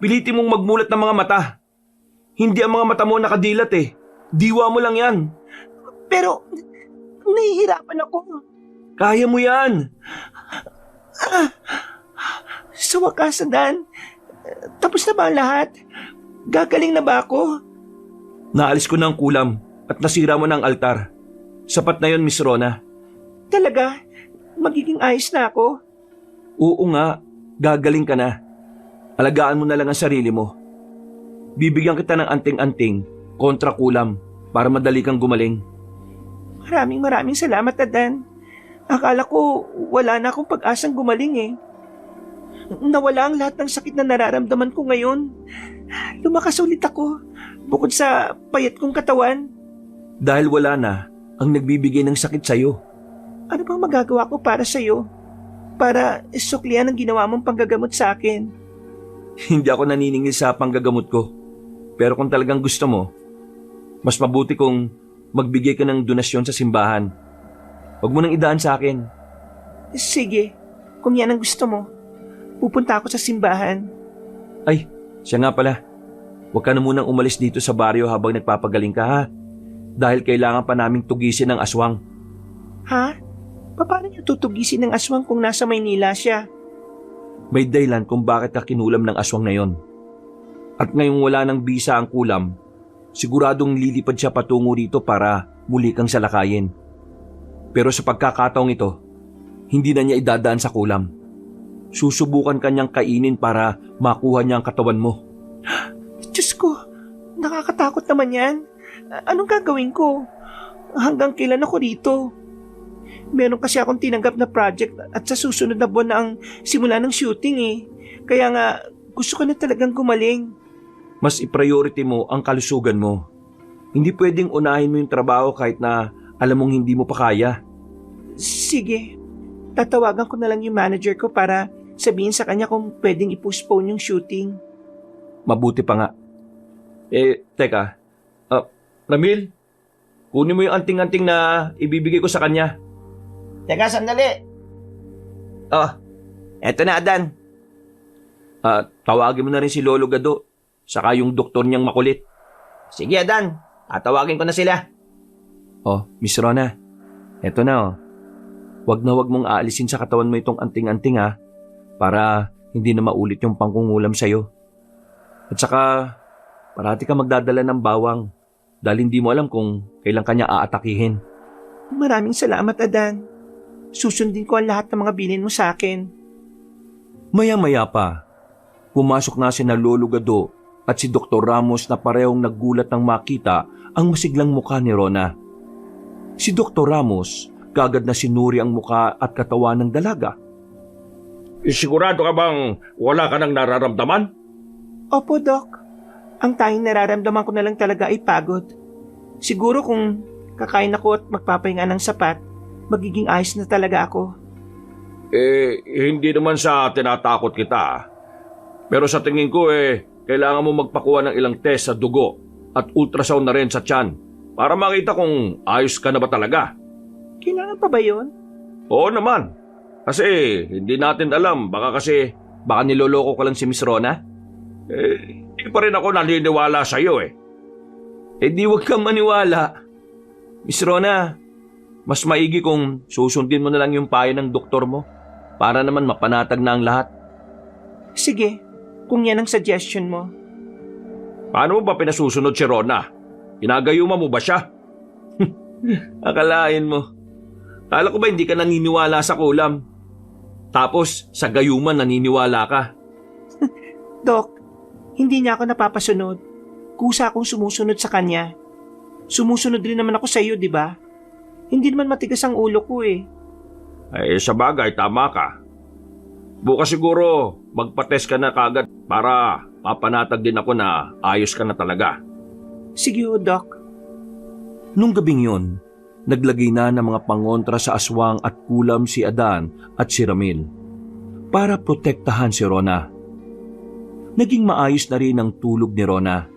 Pilitin mong magmulat ng mga mata. Hindi ang mga mata mo nakadilat eh. Diwa mo lang yan. Pero nahihirapan ako. Kaya mo yan. Sa wakas, Adan, tapos na ba ang lahat? Gagaling na ba ako? Naalis ko na ang kulam at nasira mo na ang altar. Sapat na yon, Miss Rona. Talaga? Magiging ayos na ako? Oo nga, gagaling ka na. Alagaan mo na lang ang sarili mo. Bibigyan kita ng anting-anting kontra kulam para madali kang gumaling. Maraming salamat, Adan. Akala ko wala na akong pag-asang gumaling eh. Nawala ang lahat ng sakit na nararamdaman ko ngayon. Lumakas ulit ako, bukod sa payat kong katawan. Dahil wala na ang nagbibigay ng sakit sa'yo. Ano bang magagawa ko para sa'yo? Para suklian ang ginawa mong panggagamot sa akin. Hindi ako naniningil sa panggagamot ko. Pero kung talagang gusto mo, mas mabuti kung magbigay ka ng donasyon sa simbahan. Huwag mo nang idaan sa akin. Sige, kung yan ang gusto mo, pupunta ako sa simbahan. Ay, siya nga pala. Huwag ka na munang umalis dito sa baryo habang nagpapagaling ka ha. Dahil kailangan pa naming tugisin ang aswang. Ha? Paano niyo tutugisin ng aswang kung nasa Maynila siya? May dahilan kung bakit ka kinulam ng aswang na yon. At ngayong wala ng bisa ang kulam, siguradong lilipad siya patungo rito para muli kang salakayin. Pero sa pagkakataong ito, hindi na niya idadaan sa kulam. Susubukan kanyang kainin para makuha niya ang katawan mo. Diyos ko, nakakatakot naman yan. Anong gagawin ko? Hanggang kailan ako dito? Meron kasi akong tinanggap na project at sa susunod na buwan na ang simula ng shooting eh. Kaya nga, gusto ko na talagang gumaling. Mas i-priority mo ang kalusugan mo. Hindi pwedeng unahin mo yung trabaho kahit na alam mong hindi mo pa kaya. Sige, tatawagan ko na lang yung manager ko para sabihin sa kanya kung pwedeng i-postpone yung shooting. Mabuti pa nga. Teka. Ramil, kunin mo yung anting-anting na ibibigay ko sa kanya. Teka, sandali. Eto na, Adan. Tawagin mo na rin si Lolo Gado, saka yung doktor niyang makulit. Sige, Adan. Tatawagin ko na sila. Miss Rona, eto na Wag na wag mong aalisin sa katawan mo itong anting-anting ha, para hindi na maulit yung pangkungulam sa'yo. At saka, parati ka magdadala ng bawang dahil hindi mo alam kung kailan kanya aatakihin. Maraming salamat, Adan. Susundin ko ang lahat ng mga bilin mo sa akin. Maya-maya pa, pumasok na si Lolo Gado at si Dr. Ramos na parehong naggulat nang makita ang masiglang mukha ni Rona. Si Dr. Ramos kagad na sinuri ang mukha at katawan ng dalaga. Sigurado ka bang wala ka nang nararamdaman? Opo, Doc. Ang tanging nararamdaman ko na lang talaga ay pagod. Siguro kung kakain ako at magpapahinga ng sapat, magiging ayos na talaga ako. Hindi naman sa tinatakot kita. Pero sa tingin ko kailangan mo magpakuha ng ilang test sa dugo at ultrasound na rin sa tiyan para makita kung ayos ka na ba talaga. Kailangan pa ba yun? Oo naman. Kasi hindi natin alam. Baka niloloko ko lang si Miss Rona? Hindi pa rin ako naniniwala sa iyo . Di wag kang maniwala. Miss Rona, mas maigi kung susundin mo na lang yung payo ng doktor mo para naman mapanatag na ang lahat. Sige, kung yan ang suggestion mo. Paano mo ba pinasusunod si Rona? Ginagayuma mo ba siya? Akalain mo. Kala ko ba hindi ka naniniwala sa kulam? Tapos sa gayuman naniniwala ka. Dok, hindi niya ako napapasunod. Kusa akong sumusunod sa kanya. Sumusunod rin naman ako sa iyo, di ba? Hindi naman matigas ang ulo ko . Sa bagay, tama ka. Bukas siguro magpa-test ka na kagad para mapanatag din ako na ayos ka na talaga. Sige Doc. Nung gabing yun, naglagay na ng mga pangontra sa aswang at kulam si Adan at si Ramil para protektahan si Rona. Naging maayos na rin ang tulog ni Rona.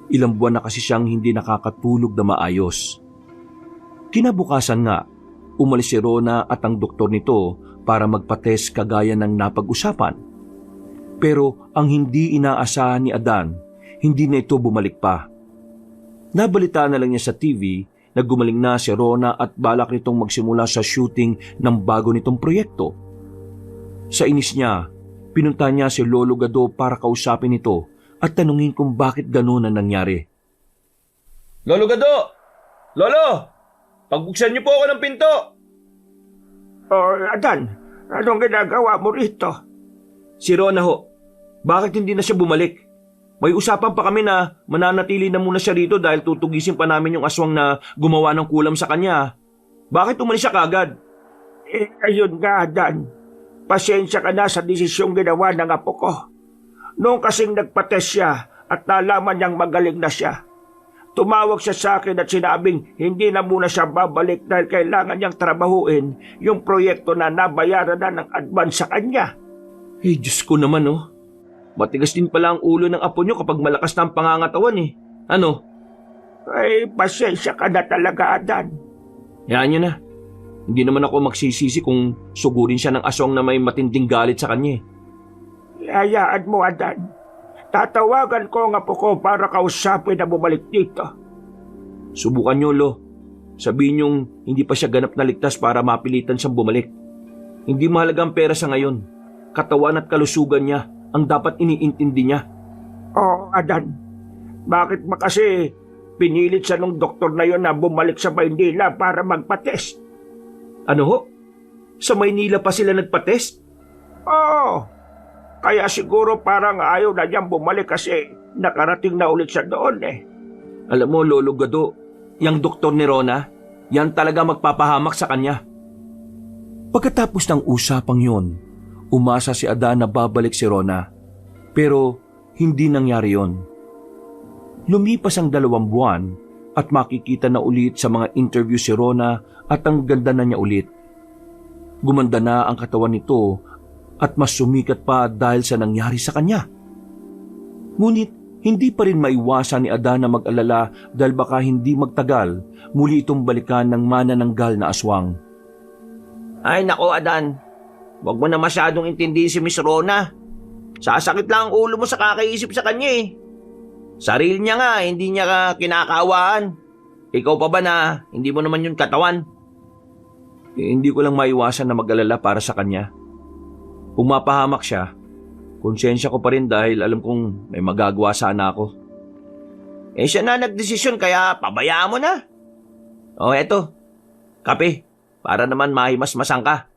Ilang buwan na kasi siyang hindi nakakatulog na maayos. Kinabukasan nga, umalis si Rona at ang doktor nito para magpa-test kagaya ng napag-usapan. Pero ang hindi inaasahan ni Adan, hindi na ito bumalik pa. Nabalita na lang niya sa TV na gumaling na si Rona at balak nitong magsimula sa shooting ng bago nitong proyekto. Sa inis niya, pinunta niya si Lolo Gado para kausapin ito at tanungin kung bakit gano'n ang nangyari. Lolo Gado! Lolo! Pagbuksan niyo po ako ng pinto! Adan, anong ginagawa mo rito? Si Rona ho, bakit hindi na siya bumalik? May usapan pa kami na mananatili na muna siya rito dahil tutugisin pa namin yung aswang na gumawa ng kulam sa kanya. Bakit umalis siya kagad? Ayun nga, Dan. Pasensya ka na sa desisyong ginawa ng apo ko. Noong kasing nagpa-test siya at nalaman niyang magaling na siya, tumawag siya sa akin at sinabing hindi na muna siya babalik dahil kailangan niyang trabahuin yung proyekto na nabayaran na ng advance sa kanya. Diyos ko naman Matigas din pala ang ulo ng apo niyo kapag malakas na ang pangangatawan . Ano? Pasensya ka na talaga, Adan. Hayaan niyo na. Hindi naman ako magsisisi kung sugurin siya ng aswang na may matinding galit sa kanya . Hayaan mo, Adan. Tatawagan ko ang apo ko para kausapin na bumalik dito. Subukan niyo, Lo. Sabihin niyong hindi pa siya ganap na ligtas para mapilitan siyang bumalik. Hindi mahalaga ang pera sa ngayon. Katawan at kalusugan niya ang dapat iniintindi niya. Adan. Bakit ba kasi pinilit siya nung doktor na yon na bumalik sa Maynila para magpa-test? Ano ho? Sa Maynila pa sila nagpa-test? Oo. Kaya siguro parang ayaw na niyang bumalik kasi nakarating na ulit siya doon . Alam mo, Lolo Gado, yung doktor ni Rona, yan talaga magpapahamak sa kanya. Pagkatapos ng usapang yon, umasa si Adan na babalik si Rona. Pero hindi nangyari yon. Lumipas ang 2 buwan at makikita na ulit sa mga interview si Rona at ang ganda na niya ulit. Gumanda na ang katawan nito at mas sumikat pa dahil sa nangyari sa kanya. Ngunit hindi pa rin maiwasan ni Adan na mag-alala dahil baka hindi magtagal muli itong balikan ng manananggal na aswang. Ay nako, Adan. Huwag mo na masyadong intindihin si Miss Rona. Sasakit lang ang ulo mo sa kakaisip sa kanya . Sarili niya nga, hindi niya ka kinakawaan. Ikaw pa ba na hindi mo naman yun katawan? Hindi ko lang maiwasan na mag-alala para sa kanya. Kung mapahamak siya, konsensya ko pa rin dahil alam kong may magagawa sana ako. Siya na nagdesisyon kaya pabayaan mo na. Eto, kape, para naman mahimas-masang ka.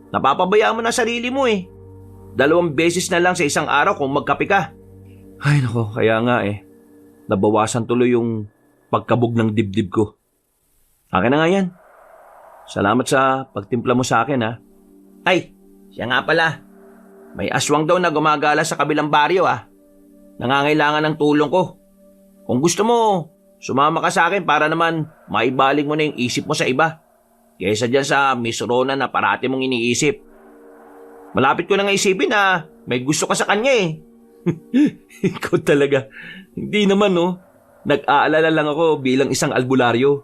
Napapabayaan mo na sarili mo . 2 beses na lang sa isang araw kung magkape ka. Ay nako, kaya nga nabawasan tuloy yung pagkabog ng dibdib ko. Akin na nga yan. Salamat sa pagtimpla mo sa akin Ay, siya nga pala. May aswang daw na gumagala sa kabilang baryo Nangangailangan ng tulong ko. Kung gusto mo, sumama ka sa akin para naman maibaling mo na yung isip mo sa iba. kaysa dyan sa Miss Rona na parati mong iniisip. Malapit ko na nga isipin na may gusto ka sa kanya eh. Ikaw talaga. Hindi naman no. Nag-aalala lang ako bilang isang albularyo.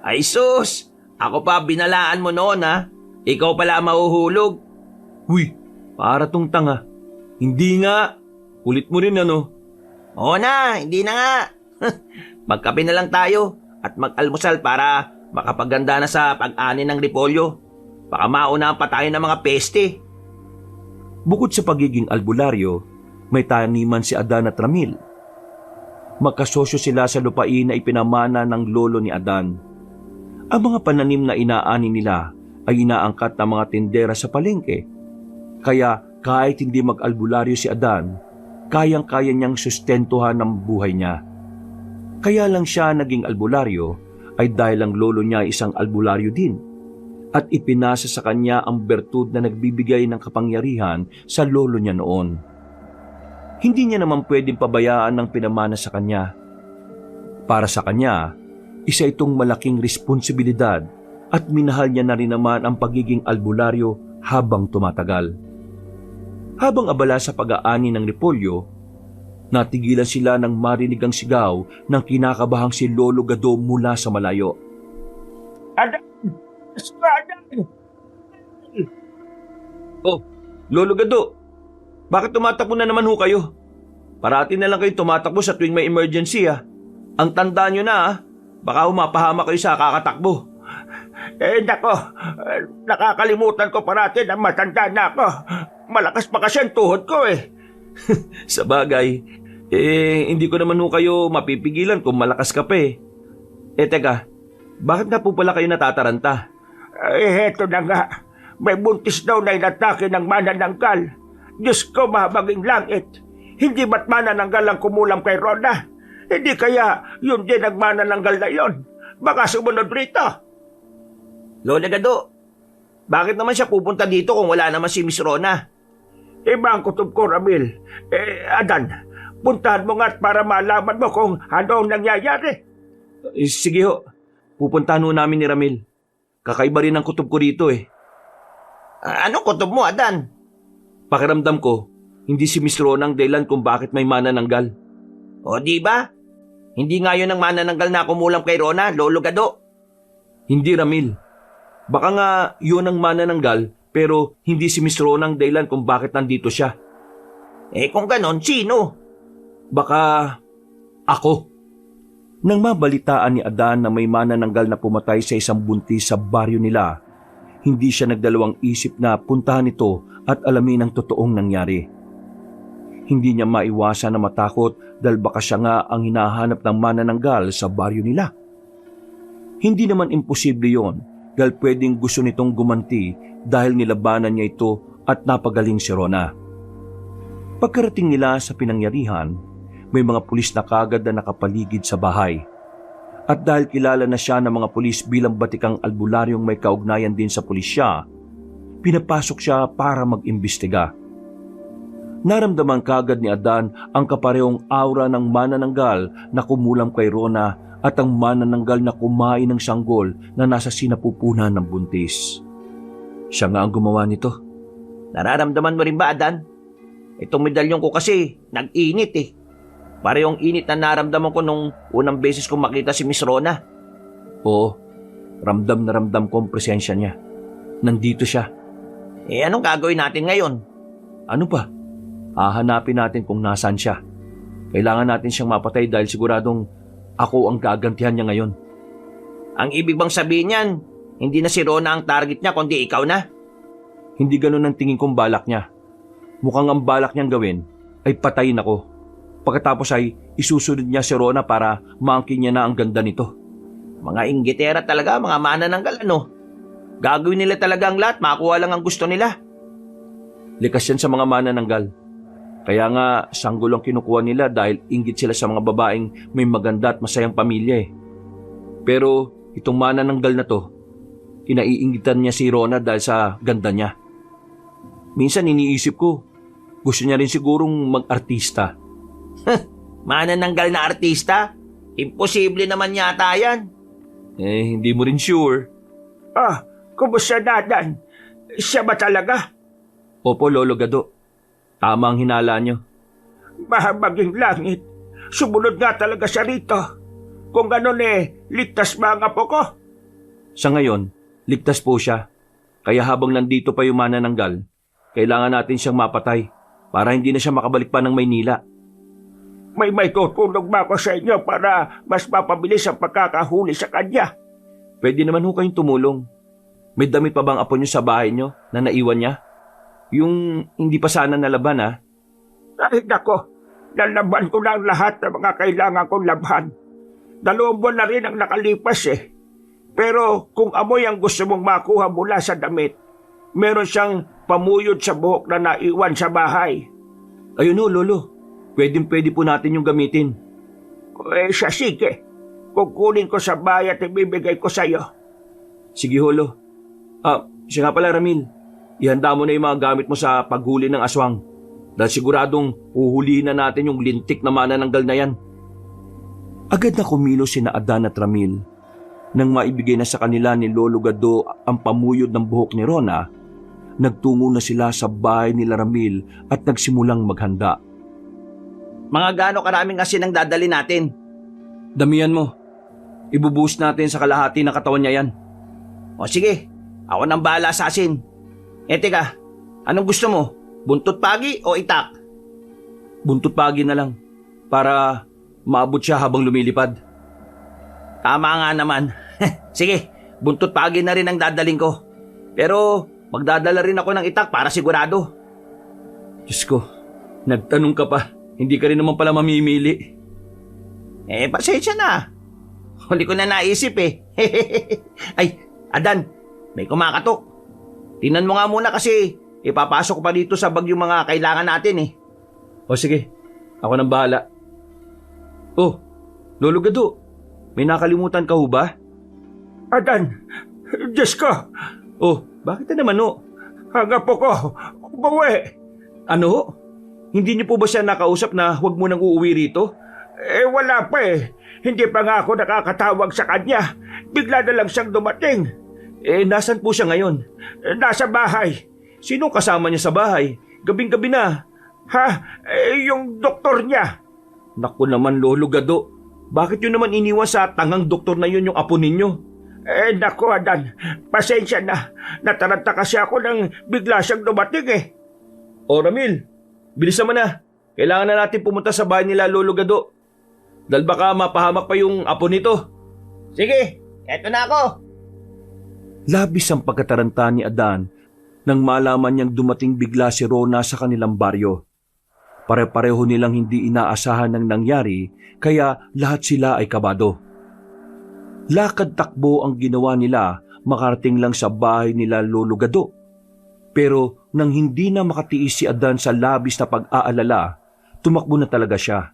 Ay sus, ako pa binalaan mo noon ha. Ikaw pala mahuhulog. Huy, para tong tanga. Hindi nga. Kulit mo rin ano. Oo na, hindi na nga. Magkape na lang tayo at mag-almusal para makapaganda na sa pag-ani ng repolyo. Baka mauna pa tayo ng mga peste. Bukod sa pagiging albularyo, may taniman si Adan at Ramil. Magkasosyo sila sa lupain na ipinamana ng lolo ni Adan. Ang mga pananim na inaani nila ay inaangkat ng mga tindera sa palengke. Kaya kahit hindi mag-albularyo si Adan, kayang-kaya niyang sustentuhan ang buhay niya. Kaya lang siya naging albularyo ay dahil ang lolo niya ay isang albularyo din at ipinasa sa kanya ang bertud na nagbibigay ng kapangyarihan sa lolo niya noon. Hindi niya naman pwedeng pabayaan ng pinamana sa kanya. Para sa kanya, isa itong malaking responsibilidad at minahal niya na rin naman ang pagiging albularyo habang tumatagal. Habang abala sa pag-aani ng repolyo, natigilan sila nang marinig ang sigaw ng kinakabahang si Lolo Gado mula sa malayo. Adan! Adan! Oh, Lolo Gado, bakit tumatakbo na naman ho kayo? Parati na lang kayo tumatakbo sa tuwing may emergency ah. Ang tanda nyo na ah, baka humapahama kayo sa kakatakbo. Nako, nakakalimutan ko parati na matanda na ako. Malakas pa kasi ang tuhod ko eh. Sa bagay, hindi ko naman ho kayo mapipigilan kung malakas ka pa eh. Teka, bakit na po pala kayo natataranta? Heto na nga. May buntis daw na inatake ng manananggal. Diyos ko, mahabaging langit. Hindi ba't manananggal ang kumulam kay Rona? Hindi kaya yun din ang manananggal na yon? Baka sumunod rito. Lola Gado, bakit naman siya pupunta dito kung wala naman si Miss Rona? Iba ang kutob ko, Ramil. Adan, puntahan mo nga para malaman mo kung ano ang nangyayari. Sige ho, pupuntahan ho namin ni Ramil. Kakaiba rin ang kutob ko rito eh. Anong kutob mo, Adan? Pakiramdam ko, hindi si Miss Rona ang dahilan kung bakit may manananggal. O di ba? Hindi nga yun ang manananggal na kumulam kay Rona, Lolo Gado. Hindi Ramil. Baka nga yun ang manananggal pero hindi si Miss Rona ang dahilan kung bakit nandito siya. Kung ganon, sino? Baka ako. Nang mabalitaan ni Adan na may manananggal na pumatay sa isang buntis sa baryo nila, hindi siya nagdalawang isip na puntahan ito at alamin ang totoong nangyari. Hindi niya maiwasan na matakot dahil baka siya nga ang hinahanap ng manananggal sa baryo nila. Hindi naman imposible yon dahil pwedeng gusto nitong gumanti dahil nilabanan niya ito at napagaling si Rona. Pagkarating nila sa pinangyarihan, may mga pulis na kagad na nakapaligid sa bahay. At dahil kilala na siya ng mga pulis bilang batikang albularyong may kaugnayan din sa pulisya, pinapasok siya para mag-imbestiga. Naramdaman kagad ni Adan ang kaparehong aura ng manananggal na kumulam kay Rona at ang manananggal na kumain ng sanggol na nasa sinapupunan ng buntis. Siya nga ang gumawa nito. Nararamdaman mo rin ba, Adan? Itong medalyon ko kasi, nag-init eh. Parehong init na naramdaman ko nung unang beses kong makita si Miss Rona. Oo, ramdam na ramdam ko ang presensya niya. Nandito siya. Anong gagawin natin ngayon? Ano pa? Hahanapin natin kung nasaan siya. Kailangan natin siyang mapatay dahil siguradong ako ang gagantihan niya ngayon. Ang ibig bang sabihin niyan, hindi na si Rona ang target niya kundi ikaw na? Hindi ganun ang tingin kong balak niya. Mukhang ang balak niyang gawin ay patayin ako. Pagkatapos ay isusunod niya si Rona para maangkin niya na ang ganda nito. Mga inggitera talaga, mga manananggal ano? Gagawin nila talaga ang lahat, makuha lang ang gusto nila. Likas yan sa mga manananggal. Kaya nga sanggol ang kinukuha nila dahil inggit sila sa mga babaeng may maganda at masayang pamilya eh. Pero itong manananggal na to, kinaiinggitan niya si Rona dahil sa ganda niya. Minsan iniisip ko, gusto niya rin sigurong mag-artista. Manananggal na artista? Imposible naman yata yan. Hindi mo rin sure. Kumusta na, Adan? Siya ba talaga? Opo, Lolo Gado. Tama ang hinala nyo. Mahamaging langit. Sumunod nga talaga siya rito. Kung ganon ligtas ba ang apo ko? Sa ngayon, ligtas po siya. Kaya habang nandito pa yung manananggal, kailangan natin siyang mapatay para hindi na siya makabalik pa ng Maynila. May tutulong ba ako sa inyo para mas mapabilis ang pagkakahuli sa kanya? Pwede naman ho kayong tumulong. May damit pa bang apo nyo sa bahay nyo na naiwan niya? Yung hindi pa sana nalaban Ay nako, nalaban ko na ang lahat ng mga kailangan kong labhan. 2 buwan na rin ang nakalipas Pero kung amoy ang gusto mong makuha mula sa damit, meron siyang pamuyod sa buhok na naiwan sa bahay. Ayun ho, Lolo. Pwede po natin yung gamitin. Siya sige. Kukunin ko sa bahay at ibibigay ko sa iyo. Sige, Holo. Siya nga pala, Ramil. Ihanda mo na yung mga gamit mo sa paghuli ng aswang. Dahil siguradong uhulihin na natin yung lintik na manananggal na yan. Agad na kumilos sina Adan at Ramil. Nang maibigay na sa kanila ni Lolo Gado ang pamuyod ng buhok ni Rona, nagtungo na sila sa bahay nila Ramil at nagsimulang maghanda. Mga gaano karaming asin ang dadali natin? Damihan mo. Ibubuhos natin sa kalahati ng katawan niya yan. O sige, ako nang bahala sa asin. Teka, anong gusto mo? Buntot pagi o itak? Buntot pagi na lang para maabot siya habang lumilipad. Tama nga naman. Sige, buntot pagi na rin ang dadaling ko. Pero magdadala rin ako ng itak para sigurado. Diyos ko, nagtanong ka pa. Hindi ka rin naman pala mamimili. Pasensya na. Huli ko na naisip Ay, Adan, may kumakatok. Tingnan mo nga muna kasi ipapasok ko pa dito sa bag yung mga kailangan natin O sige, ako nang bahala. Oh, Lolo Gado, may nakalimutan ka ho ba? Adan, Diyos ko, Oh, bakit na naman ang apo ko, umuwi. Ano? Hindi niyo po ba siya nakausap na huwag mo nang uuwi rito? Wala pa Hindi pa nga ako nakakatawag sa kanya. Bigla na lang siyang dumating. Nasan po siya ngayon? Nasa bahay. Sinong kasama niya sa bahay? Gabing-gabi na. Yung doktor niya. Naku naman, Lolo Gado. Bakit yun naman iniwan sa tangang doktor na yun yung apo ninyo? Naku, Adan. Pasensya na. Nataranta kasi ako nang bigla siyang dumating O Ramil, bilisan mo na. Kailangan na natin pumunta sa bahay nila Lolo Gado. Dahil baka mapahamak pa yung apo nito. Sige, eto na ako. Labis ang pagkataranta ni Adan nang malaman niyang dumating bigla si Rona sa kanilang baryo. Pare-pareho nilang hindi inaasahan ng nangyari kaya lahat sila ay kabado. Lakad takbo ang ginawa nila makarating lang sa bahay nila Lolo Gado. Pero nang hindi na makatiis si Adan sa labis na pag-aalala, tumakbo na talaga siya.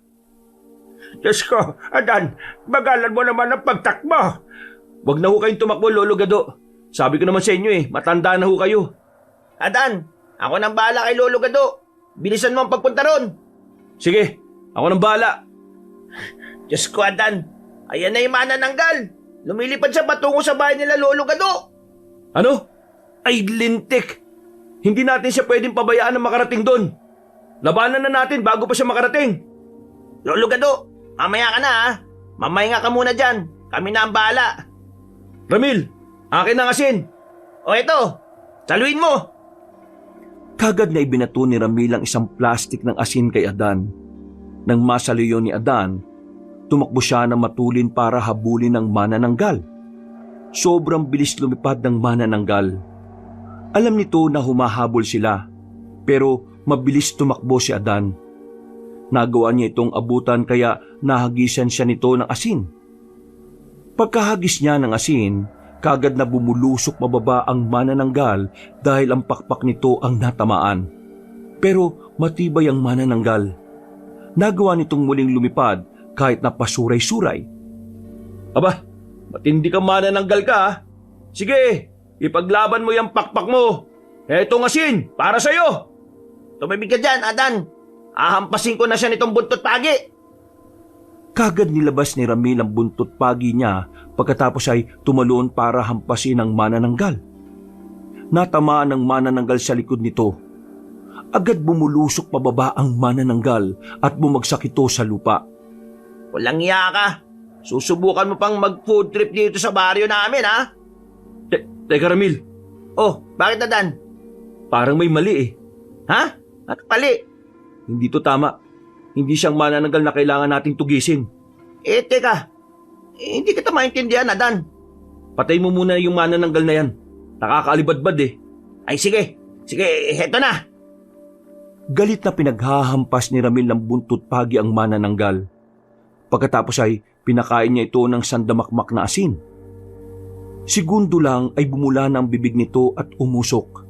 Diyos ko, Adan, bagalan mo naman ang pagtakbo. Wag na ho kayong tumakbo, Lolo Gado. Sabi ko naman sa inyo matanda na ho kayo. Adan, ako nang bahala kay Lolo Gado. Bilisan mo ang pagpunta ron. Sige, ako nang bahala. Diyos ko, Adan. Ayan na yung manananggal. Lumilipad siya patungo sa bahay nila Lolo Gado. Ano? Ay, lintik. Hindi natin siya pwedeng pabayaan na makarating doon. Labanan na natin bago pa siya makarating. Lolo Gado, mamaya ka na Mamahinga ka muna dyan. Kami na ang bahala. Ramil, akin ang asin. O eto, saluin mo. Kagad na ibinato ni Ramil ang isang plastik ng asin kay Adan. Nang masaluyo ni Adan, tumakbo siya na matulin para habulin ng manananggal. Sobrang bilis lumipad ng manananggal. Alam nito na humahabol sila, pero mabilis tumakbo si Adan. Nagawa niya itong abutan kaya nahagisan siya nito ng asin. Pagkahagis niya ng asin, kagad na bumulusok pababa ang manananggal dahil ang pakpak nito ang natamaan. Pero matibay ang manananggal. Nagawa nitong muling lumipad kahit na pasuray-suray. Aba, matindi kang manananggal ka Sige, ipaglaban mo yung pakpak mo. Etong asin, para sa'yo. Tumibig ka dyan, Adan. Ahampasin ko na siya nitong buntot pagi. Kagad nilabas ni Ramil ang buntot pagi niya pagkatapos ay tumalon para hampasin ang manananggal. Natamaan ng manananggal sa likod nito. Agad bumulusok pababa ang manananggal at bumagsak ito sa lupa. Walang iya ka. Susubukan mo pang mag-food trip dito sa baryo namin, ha? Teka Ramil, Oh, bakit Adan? parang may mali eh. Ha? Ano pali? Hindi to tama. Hindi siyang manananggal na kailangan nating tugisin. Teka. Hindi kita maintindihan, Adan. Patay mo muna yung manananggal na yan. Nakakaalibadbad eh. Ay, sige. Sige, heto na. Galit na pinaghahampas ni Ramil ng buntot pagi ang manananggal. Pagkatapos ay pinakain niya ito ng sandamakmak na asin. Segundo lang ay bumula na ang bibig nito at umusok.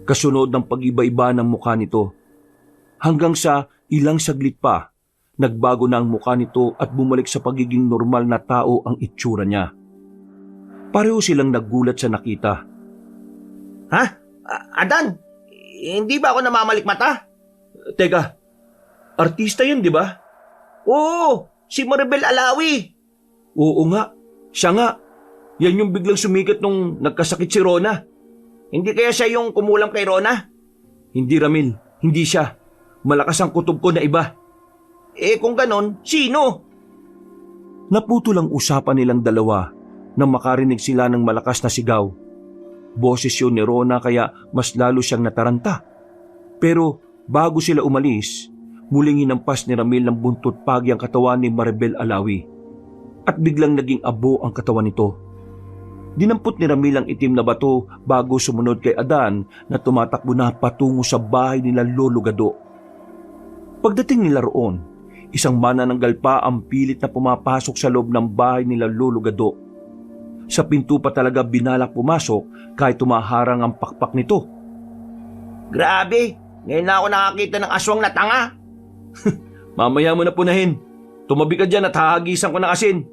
Kasunod ng pag-iba-iba ng mukha nito. Hanggang sa ilang saglit pa, nagbago na ang mukha nito at bumalik sa pagiging normal na tao ang itsura niya. Pareho silang nagulat sa nakita. Ha? Adan, hindi ba ako namamalikmata? Teka, artista yun di ba? Oo, si Maribel Alawi. Oo nga, siya nga. Yan yung biglang sumikat nung nagkasakit si Rona. Hindi kaya siya yung kumulam kay Rona? Hindi Ramil, hindi siya. Malakas ang kutob ko na iba. Kung ganon, sino? Naputol ang usapan nilang dalawa nang makarinig sila ng malakas na sigaw. Boses yun ni Rona kaya mas lalo siyang nataranta. Pero bago sila umalis, muling hinampas ni Ramil ng buntot pagi ang katawan ni Maribel Alawi. At biglang naging abo ang katawan nito. Dinampot ni Ramil ang itim na bato bago sumunod kay Adan na tumatakbo na patungo sa bahay nila Lolo Gado. Pagdating nila roon, isang manananggal pa ang pilit na pumapasok sa loob ng bahay nila Lolo Gado. Sa pinto pa talaga binalak pumasok kahit tumaharang ang pakpak nito. Grabe, ngayon na ako nakakita ng aswang na tanga. Mamaya mo na punahin. Tumabi ka dyan at hahagisan ko ng asin.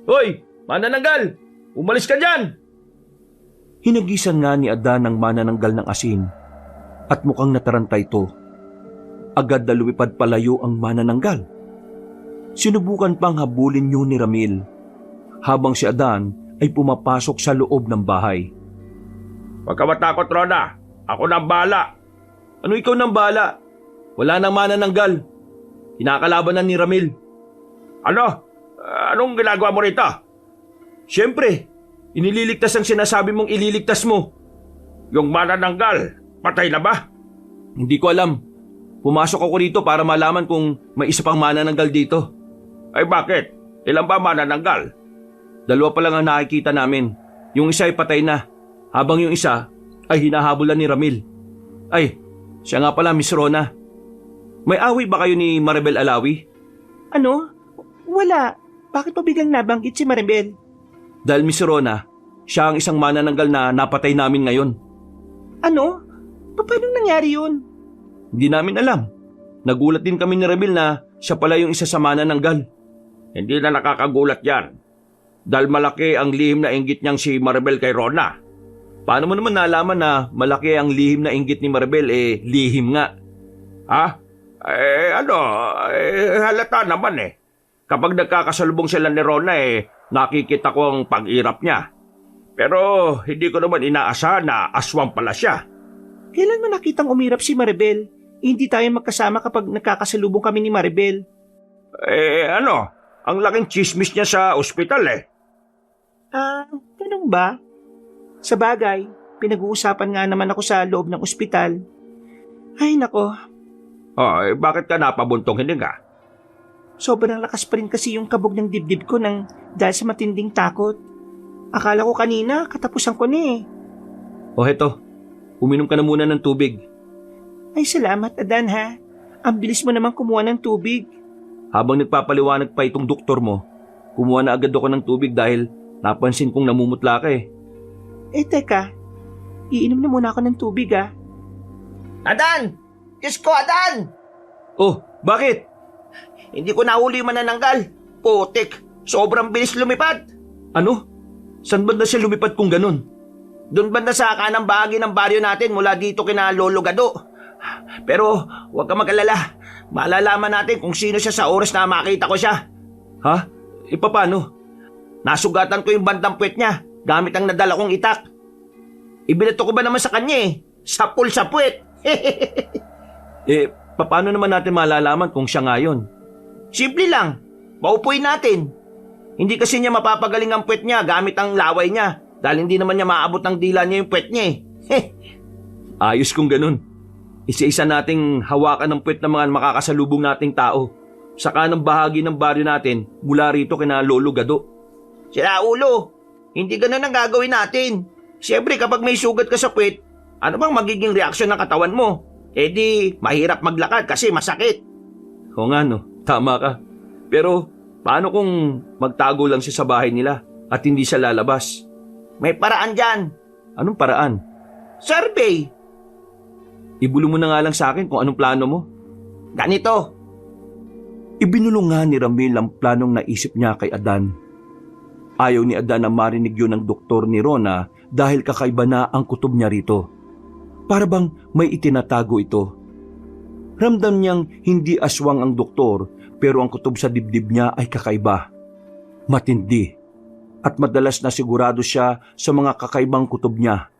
Hoy, manananggal! Umalis ka dyan! Hinagisan nga ni Adan ang manananggal ng asin at mukhang nataranta ito. Agad na lumipad palayo ang manananggal. Sinubukan pang habulin yun ni Ramil habang si Adan ay pumapasok sa loob ng bahay. Huwag ka matakot, Rona. Ako nang bala. Ano ikaw nang bala? Wala nang manananggal. Kinakalabanan ni Ramil. Ano? Anong ginagawa mo rito? Siyempre, inililigtas ang sinasabi mong ililigtas mo. Yung manananggal, patay na ba? Hindi ko alam. Pumasok ako dito para malaman kung may isa pang manananggal dito. Ay bakit? Ilan ba manananggal? 2 pa lang ang nakikita namin. Yung isa ay patay na, habang yung isa ay hinahabulan ni Ramil. Ay, siya nga pala, Miss Rona. May away ba kayo ni Maribel Alawi? Ano? Wala. Bakit pa biglang nabanggit si Maribel? Dahil Miss Rona, siya ang isang manananggal na napatay namin ngayon. Ano? Paano nangyari yun? Hindi namin alam. Nagulat din kami ni Ramil na siya pala yung isa sa manananggal. Hindi na nakakagulat yan. Dahil malaki ang lihim na inggit niyang si Maribel kay Rona. Paano mo naman nalaman na malaki ang lihim na inggit ni Maribel lihim nga? Ha? Halata naman eh. Kapag nagkakasalubong sila ni Rona nakikita ko ang pag-irap niya. Pero hindi ko naman inaasahan na aswang pala siya. Kailan mo nakitang umirap si Maribel? Hindi tayo magkasama kapag nagkakasalubong kami ni Maribel. Ang laking chismis niya sa ospital Ganun ba? Sa bagay, pinag-uusapan nga naman ako sa loob ng ospital. Ay nako, Bakit ka napabuntong hininga? sobrang lakas pa rin kasi yung kabog ng dibdib ko dahil sa matinding takot. Akala ko kanina katapusan ko na eh. O heto, uminom ka na muna ng tubig. Ay salamat Adan ha. Ang bilis mo naman kumuha ng tubig. Habang nagpapaliwanag pa itong doktor mo, kumuha na agad ako ng tubig dahil napansin kong namumutla ka eh. Teka, iinom na muna ako ng tubig ah. Adan! Diyos ko, Adan! Oh, bakit? Hindi ko nahuli yung manananggal. Putik, sobrang bilis lumipad. Ano? Saan banda siya lumipad kung ganun? Doon banda sa kanang bahagi ng baryo natin mula dito kina Lolo Gado. Pero huwag ka mag-alala. Malalaman natin kung sino siya sa oras na makita ko siya. Ha? Paano? Nasugatan ko yung bandang puwet niya gamit ang nadala kong itak. Ibinato ko ba naman sa kanya eh? Sapul sa puwet. Paano naman natin malalaman kung siya nga yun? Simple lang. Paupuin natin. Hindi kasi niya mapapagaling ang puwet niya gamit ang laway niya dahil hindi naman niya maabot ng dila niya yung puwet niya eh. Ayos kung ganun. Isa-isa nating hawakan ng puwet ng mga makakasalubong nating tao. Sa kanang bahagi ng baryo natin mula rito kina Lolo Gado. Sira ulo. Hindi ganun ang gagawin natin. Siyempre kapag may sugat ka sa puwet, ano bang magiging reaksyon ng katawan mo? Eh di, mahirap maglakad kasi masakit. Oo nga no, tama ka. Pero paano kung magtago lang siya sa bahay nila at hindi siya lalabas? May paraan dyan. Anong paraan? Survey. Ibulong mo na nga lang sa akin kung anong plano mo. Ganito. Ibinulong nga ni Ramil ang planong naisip niya kay Adan. Ayaw ni Adan na marinig yun ng doktor ni Rona dahil kakaiba na ang kutob niya rito. Para bang may itinatago ito. Ramdam niyang hindi aswang ang doktor pero ang kutob sa dibdib niya ay kakaiba. Matindi. At madalas na sigurado siya sa mga kakaibang kutob niya.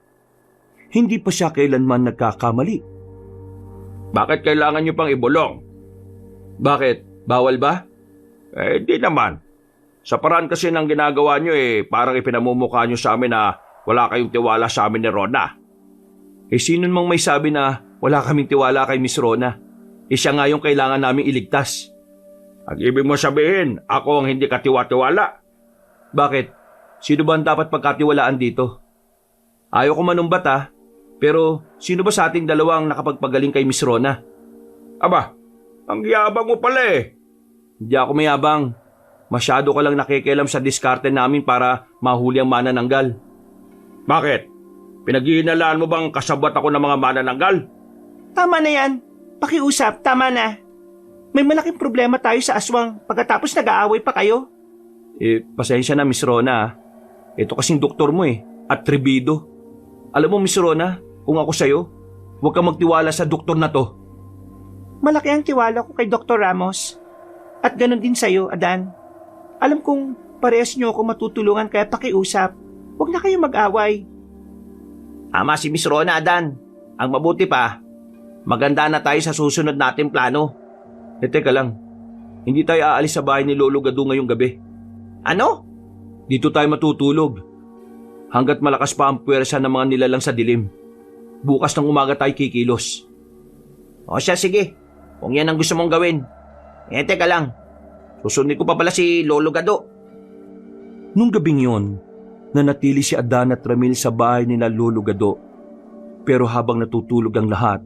Hindi pa siya kailanman nagkakamali. Bakit kailangan nyo pang ibulong? Bakit? Bawal ba? Di naman. Sa paraan kasi ng ginagawa nyo parang ipinamumukha nyo sa amin na wala kayong tiwala sa amin ni Rona. Sino mang may sabi na wala kaming tiwala kay Miss Rona? Siya nga yung kailangan naming iligtas. Ang ibig mo sabihin, ako ang hindi katiwa-tiwala. Bakit? Sino ba ang dapat pagkatiwalaan dito? Ayaw ko manumbat pero sino ba sa ating dalawang nakapagpagaling kay Miss Rona? Aba, ang yabang mo pala Hindi ako mayabang. Masyado ka lang nakikialam sa diskarte namin para mahuli ang manananggal. Bakit? Pinaghihinalaan mo bang kasabot ako ng mga manananggal? Tama na yan. Pakiusap, tama na. May malaking problema tayo sa aswang pagkatapos nag-aaway pa kayo. Pasensya na Miss Rona. Ito kasing doktor mo atrebido. Alam mo Miss Rona, kung ako sa'yo, huwag kang magtiwala sa doktor na to. Malaki ang tiwala ko kay Dr. Ramos. At ganun din sa'yo, Adan. Alam kong parehas niyo ako matutulungan kaya pakiusap. Huwag na kayo mag-away. Tama si Miss Rona, Adan. Ang mabuti pa, maganda na tayo sa susunod nating plano. Teka lang. Hindi tayo aalis sa bahay ni Lolo Gado ngayong gabi. Ano? Dito tayo matutulog. Hanggat malakas pa ang puwersa ng mga nilalang sa dilim. Bukas ng umaga tayo kikilos. O siya, sige. Kung yan ang gusto mong gawin. Teka lang. Susundin ko pa pala si Lolo Gado. Nung gabing yon, nanatili si Adan at Ramil sa bahay nila Lolo Gado. Pero habang natutulog ang lahat,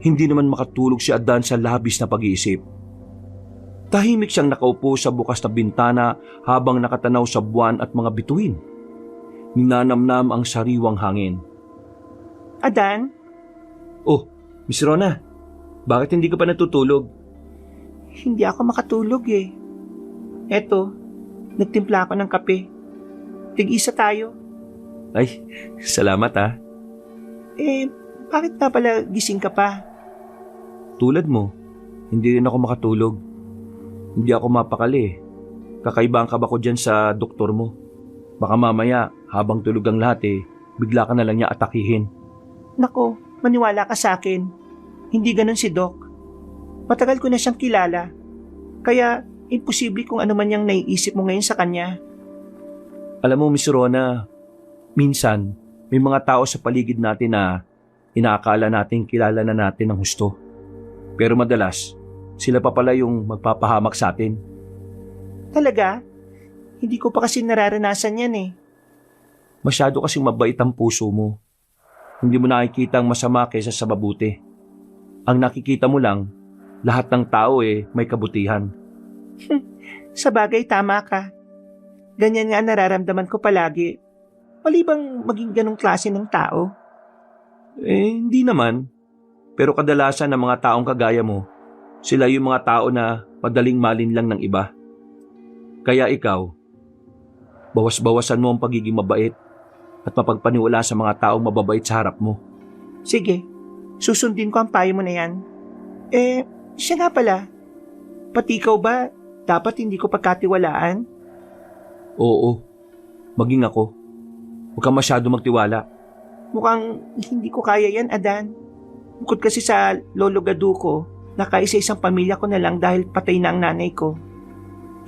hindi naman makatulog si Adan sa labis na pag-iisip. Tahimik siyang nakaupo sa bukas na bintana habang nakatanaw sa buwan at mga bituin. Ninanamnam ang sariwang hangin. Adan, Oh, Miss Rona, bakit hindi ka pa natutulog? hindi ako makatulog Eto, nagtimpla ako ng kape. Tig-isa tayo. Ay, salamat Bakit nga pala gising ka pa? Tulad mo, hindi rin ako makatulog. Hindi ako mapakali. Kakaiba ang kaba ko dyan sa doktor mo. Baka mamaya, habang tulog ang lahat bigla ka na lang niya atakihin. Nako, maniwala ka sa akin. Hindi ganun si Doc. Matagal ko na siyang kilala. Kaya, imposible kung ano man yung naiisip mo ngayon sa kanya. Alam mo, Miss Rona, minsan, may mga tao sa paligid natin na inaakala natin kilala na natin ng husto. Pero madalas, sila pa pala yung magpapahamak sa atin. Talaga? Hindi ko pa kasi nararanasan yan Masyado kasing mabait ang puso mo. Hindi mo nakikita ang masama kaysa sa mabuti. Ang nakikita mo lang, lahat ng tao may kabutihan. Sa bagay, tama ka. Ganyan nga nararamdaman ko palagi. Mali bang maging ganong klase ng tao? Hindi naman. Pero kadalasan ng mga taong kagaya mo, sila yung mga tao na madaling malinlang ng iba. Kaya ikaw, bawas-bawasan mo ang pagiging mabait at mapagpaniwala sa mga taong mababait sa harap mo. Sige, susundin ko ang payo mo na yan. Siya nga pala. Pati ikaw ba, dapat hindi ko pagkatiwalaan? Oo, maging ako. Huwag kang masyado magtiwala. Mukhang hindi ko kaya yan, Adan. Bukod kasi sa lolo Gadu ko, nakaisa-isang pamilya ko na lang dahil patay na ang nanay ko.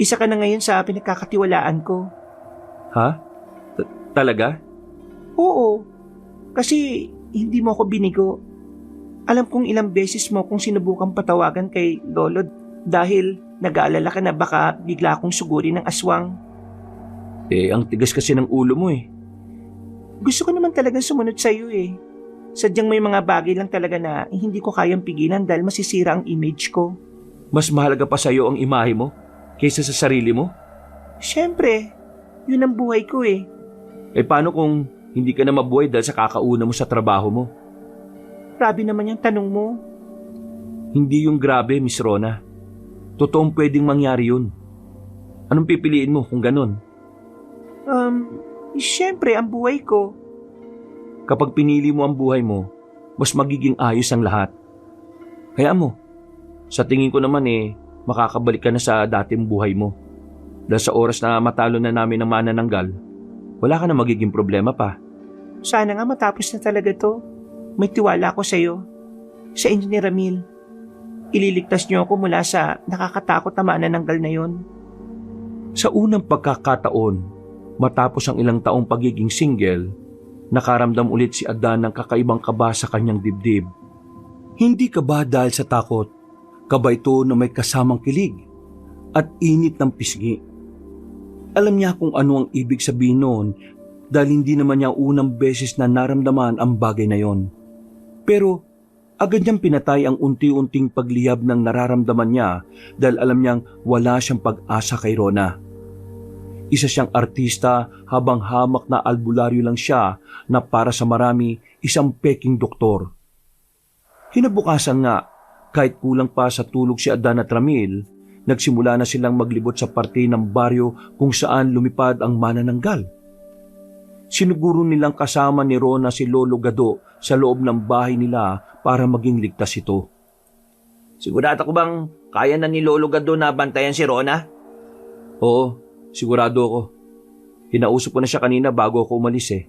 Isa ka na ngayon sa pinagkakatiwalaan ko. Ha? Talaga? Oo, kasi hindi mo ako binigo. Alam kong ilang beses mo kung sinubukang patawagan kay lolo dahil nag-aalala ka na baka bigla akong sugurin ng aswang. Ang tigas kasi ng ulo mo eh. Gusto ko naman talagang sumunod sa iyo eh. Sadyang may mga bagay lang talaga na hindi ko kayang pigilan dahil masisira ang image ko. Mas mahalaga pa sa'yo ang imahe mo kaysa sa sarili mo? Siyempre, yun ang buhay ko eh. Paano kung hindi ka na mabuhay dahil sa kakauna mo sa trabaho mo? Grabe naman yung tanong mo. Hindi yung grabe, Miss Rona. Totoong pwedeng mangyari yun. Anong pipiliin mo kung ganun? Siyempre ang buhay ko. Kapag pinili mo ang buhay mo, mas magiging ayos ang lahat. Kaya mo, sa tingin ko naman makakabalik ka na sa dating buhay mo. Dahil sa oras na matalo na namin ng manananggal, wala ka na magiging problema pa. Sana nga matapos na talaga to. May tiwala ako sa iyo. Sa inyo ni Ramil. Ililigtas niyo ako mula sa nakakatakot na manananggal na yon. Sa unang pagkakataon, matapos ang ilang taong pagiging single, nakaramdam ulit si Adan ng kakaibang kaba sa kanyang dibdib. Hindi kaba dahil sa takot, kaba ito na may kasamang kilig at init ng pisngi. Alam niya kung ano ang ibig sabihin noon dahil hindi naman niya unang beses na naramdaman ang bagay na yon. Pero agad niyang pinatay ang unti-unting pagliyab ng nararamdaman niya dahil alam niyang wala siyang pag-asa kay Rona. Isa siyang artista habang hamak na albularyo lang siya na para sa marami isang peking doktor. Kinabukasan nga, kahit kulang pa sa tulog si Adan at Ramil, nagsimula na silang maglibot sa parte ng baryo kung saan lumipad ang manananggal. Sinuguro nilang kasama ni Rona si Lolo Gado sa loob ng bahay nila para maging ligtas ito. Sigurado ko bang kaya na ni Lolo Gado na bantayan si Rona? Oo, sigurado ako. Hinausap ko na siya kanina bago ako umalis eh.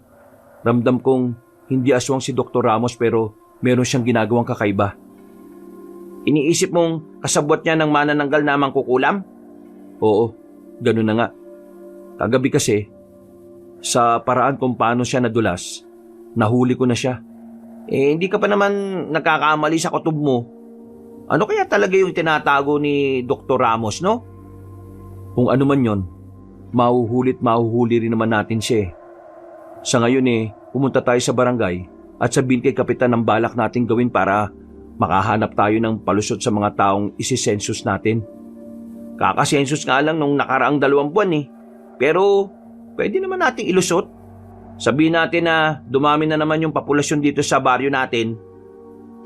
Ramdam kong hindi aswang si Dr. Ramos pero meron siyang ginagawang kakaiba. Iniisip mong kasabwat niya ng manananggal na mangkukulam? Oo, ganun na nga. Kagabi kasi, sa paraan kung paano siya nadulas, nahuli ko na siya. Hindi ka pa naman nagkakamali sa kutob mo. Ano kaya talaga yung tinatago ni Dr. Ramos, no? Kung ano man yon, mahuhuli rin naman natin siya eh. Sa ngayon pumunta tayo sa barangay at sabihin kay kapitan ng balak nating gawin para makahanap tayo ng palusot sa mga taong isisensus natin. Kakasensus nga lang nung nakaraang 2 buwan Pero pwede naman nating ilusot. Sabihin natin na dumami na naman yung populasyon dito sa baryo natin.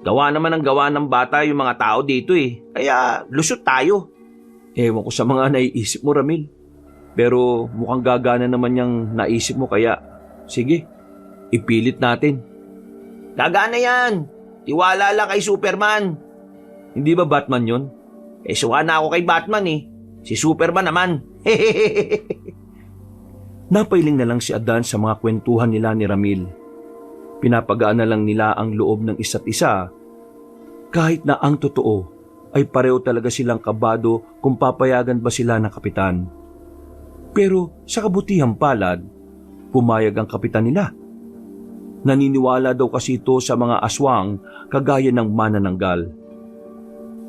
Gawa naman ng gawa ng bata yung mga tao dito Kaya lusot tayo. Ewan ko sa mga naiisip mo, Ramil. Pero mukhang gagana naman yung naisip mo kaya sige, ipilit natin. Gagana yan. Tiwala lang kay Superman. Hindi ba Batman yon? Suka na ako kay Batman Si Superman naman. Napailing na lang si Adan sa mga kwentuhan nila ni Ramil. Pinapagaan na lang nila ang loob ng isa't isa. Kahit na ang totoo ay pareho talaga silang kabado kung papayagan ba sila ng kapitan. Pero sa kabutihang palad, pumayag ang kapitan nila. Naniniwala daw kasi ito sa mga aswang kagaya ng manananggal.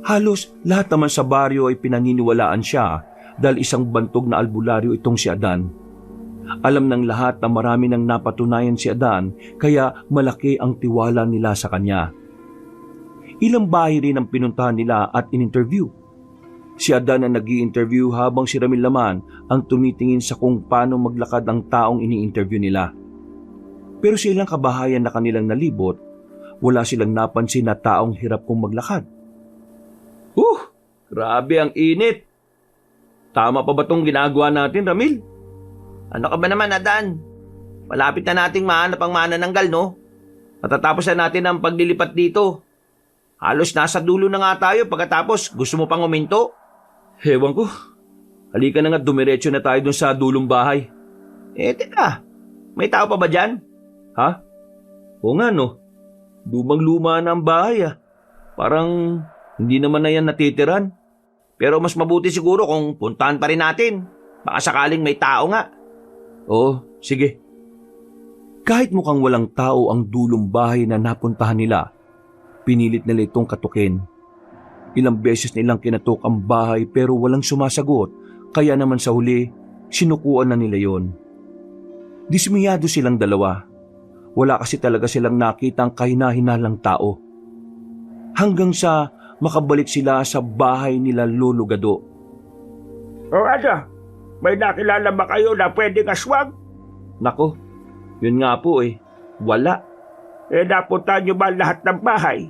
Halos lahat naman sa baryo ay pinaniniwalaan siya dahil isang bantog na albularyo itong si Adan. Alam ng lahat na marami nang napatunayan si Adan kaya malaki ang tiwala nila sa kanya. Ilang bahay rin ang pinuntahan nila at in-interview. Si Adan ang nag-i-interview habang si Ramil naman ang tumitingin sa kung paano maglakad ang taong ini-interview nila. Pero sa ilang kabahayan na kanilang nalibot, wala silang napansin na taong hirap kong maglakad. Grabe ang init. Tama pa ba itong ginagawa natin, Ramil? Ano ka ba naman, Adan? Malapit na nating mahanap ang manananggal, no? Matatapos na natin ang paglilipat dito. Halos nasa dulo na nga tayo pagkatapos gusto mo pang uminto. Ewan ko, Halika na nga, dumiretso na tayo dun sa dulong bahay. Teka, may tao pa ba dyan? Ha? Oo nga no. Lumang-luma na ang bahay Parang hindi naman na yan natitiran. Pero mas mabuti siguro kung puntahan pa rin natin. Baka sakaling may tao nga. Oo, sige. Kahit mukhang walang tao ang dulong bahay na napuntahan nila, pinilit nila itong katukin. Ilang beses nilang kinatok ang bahay pero walang sumasagot, kaya naman sa huli, sinukuan na nila yon. Dismiyado silang dalawa. Wala kasi talaga silang nakitang kahina-hinalang tao. Hanggang sa makabalik sila sa bahay nila Lolo Gado. O ano, may nakilala ba kayo na pwedeng aswang? Nako, yun nga po wala. Napunta nyo ba lahat ng bahay?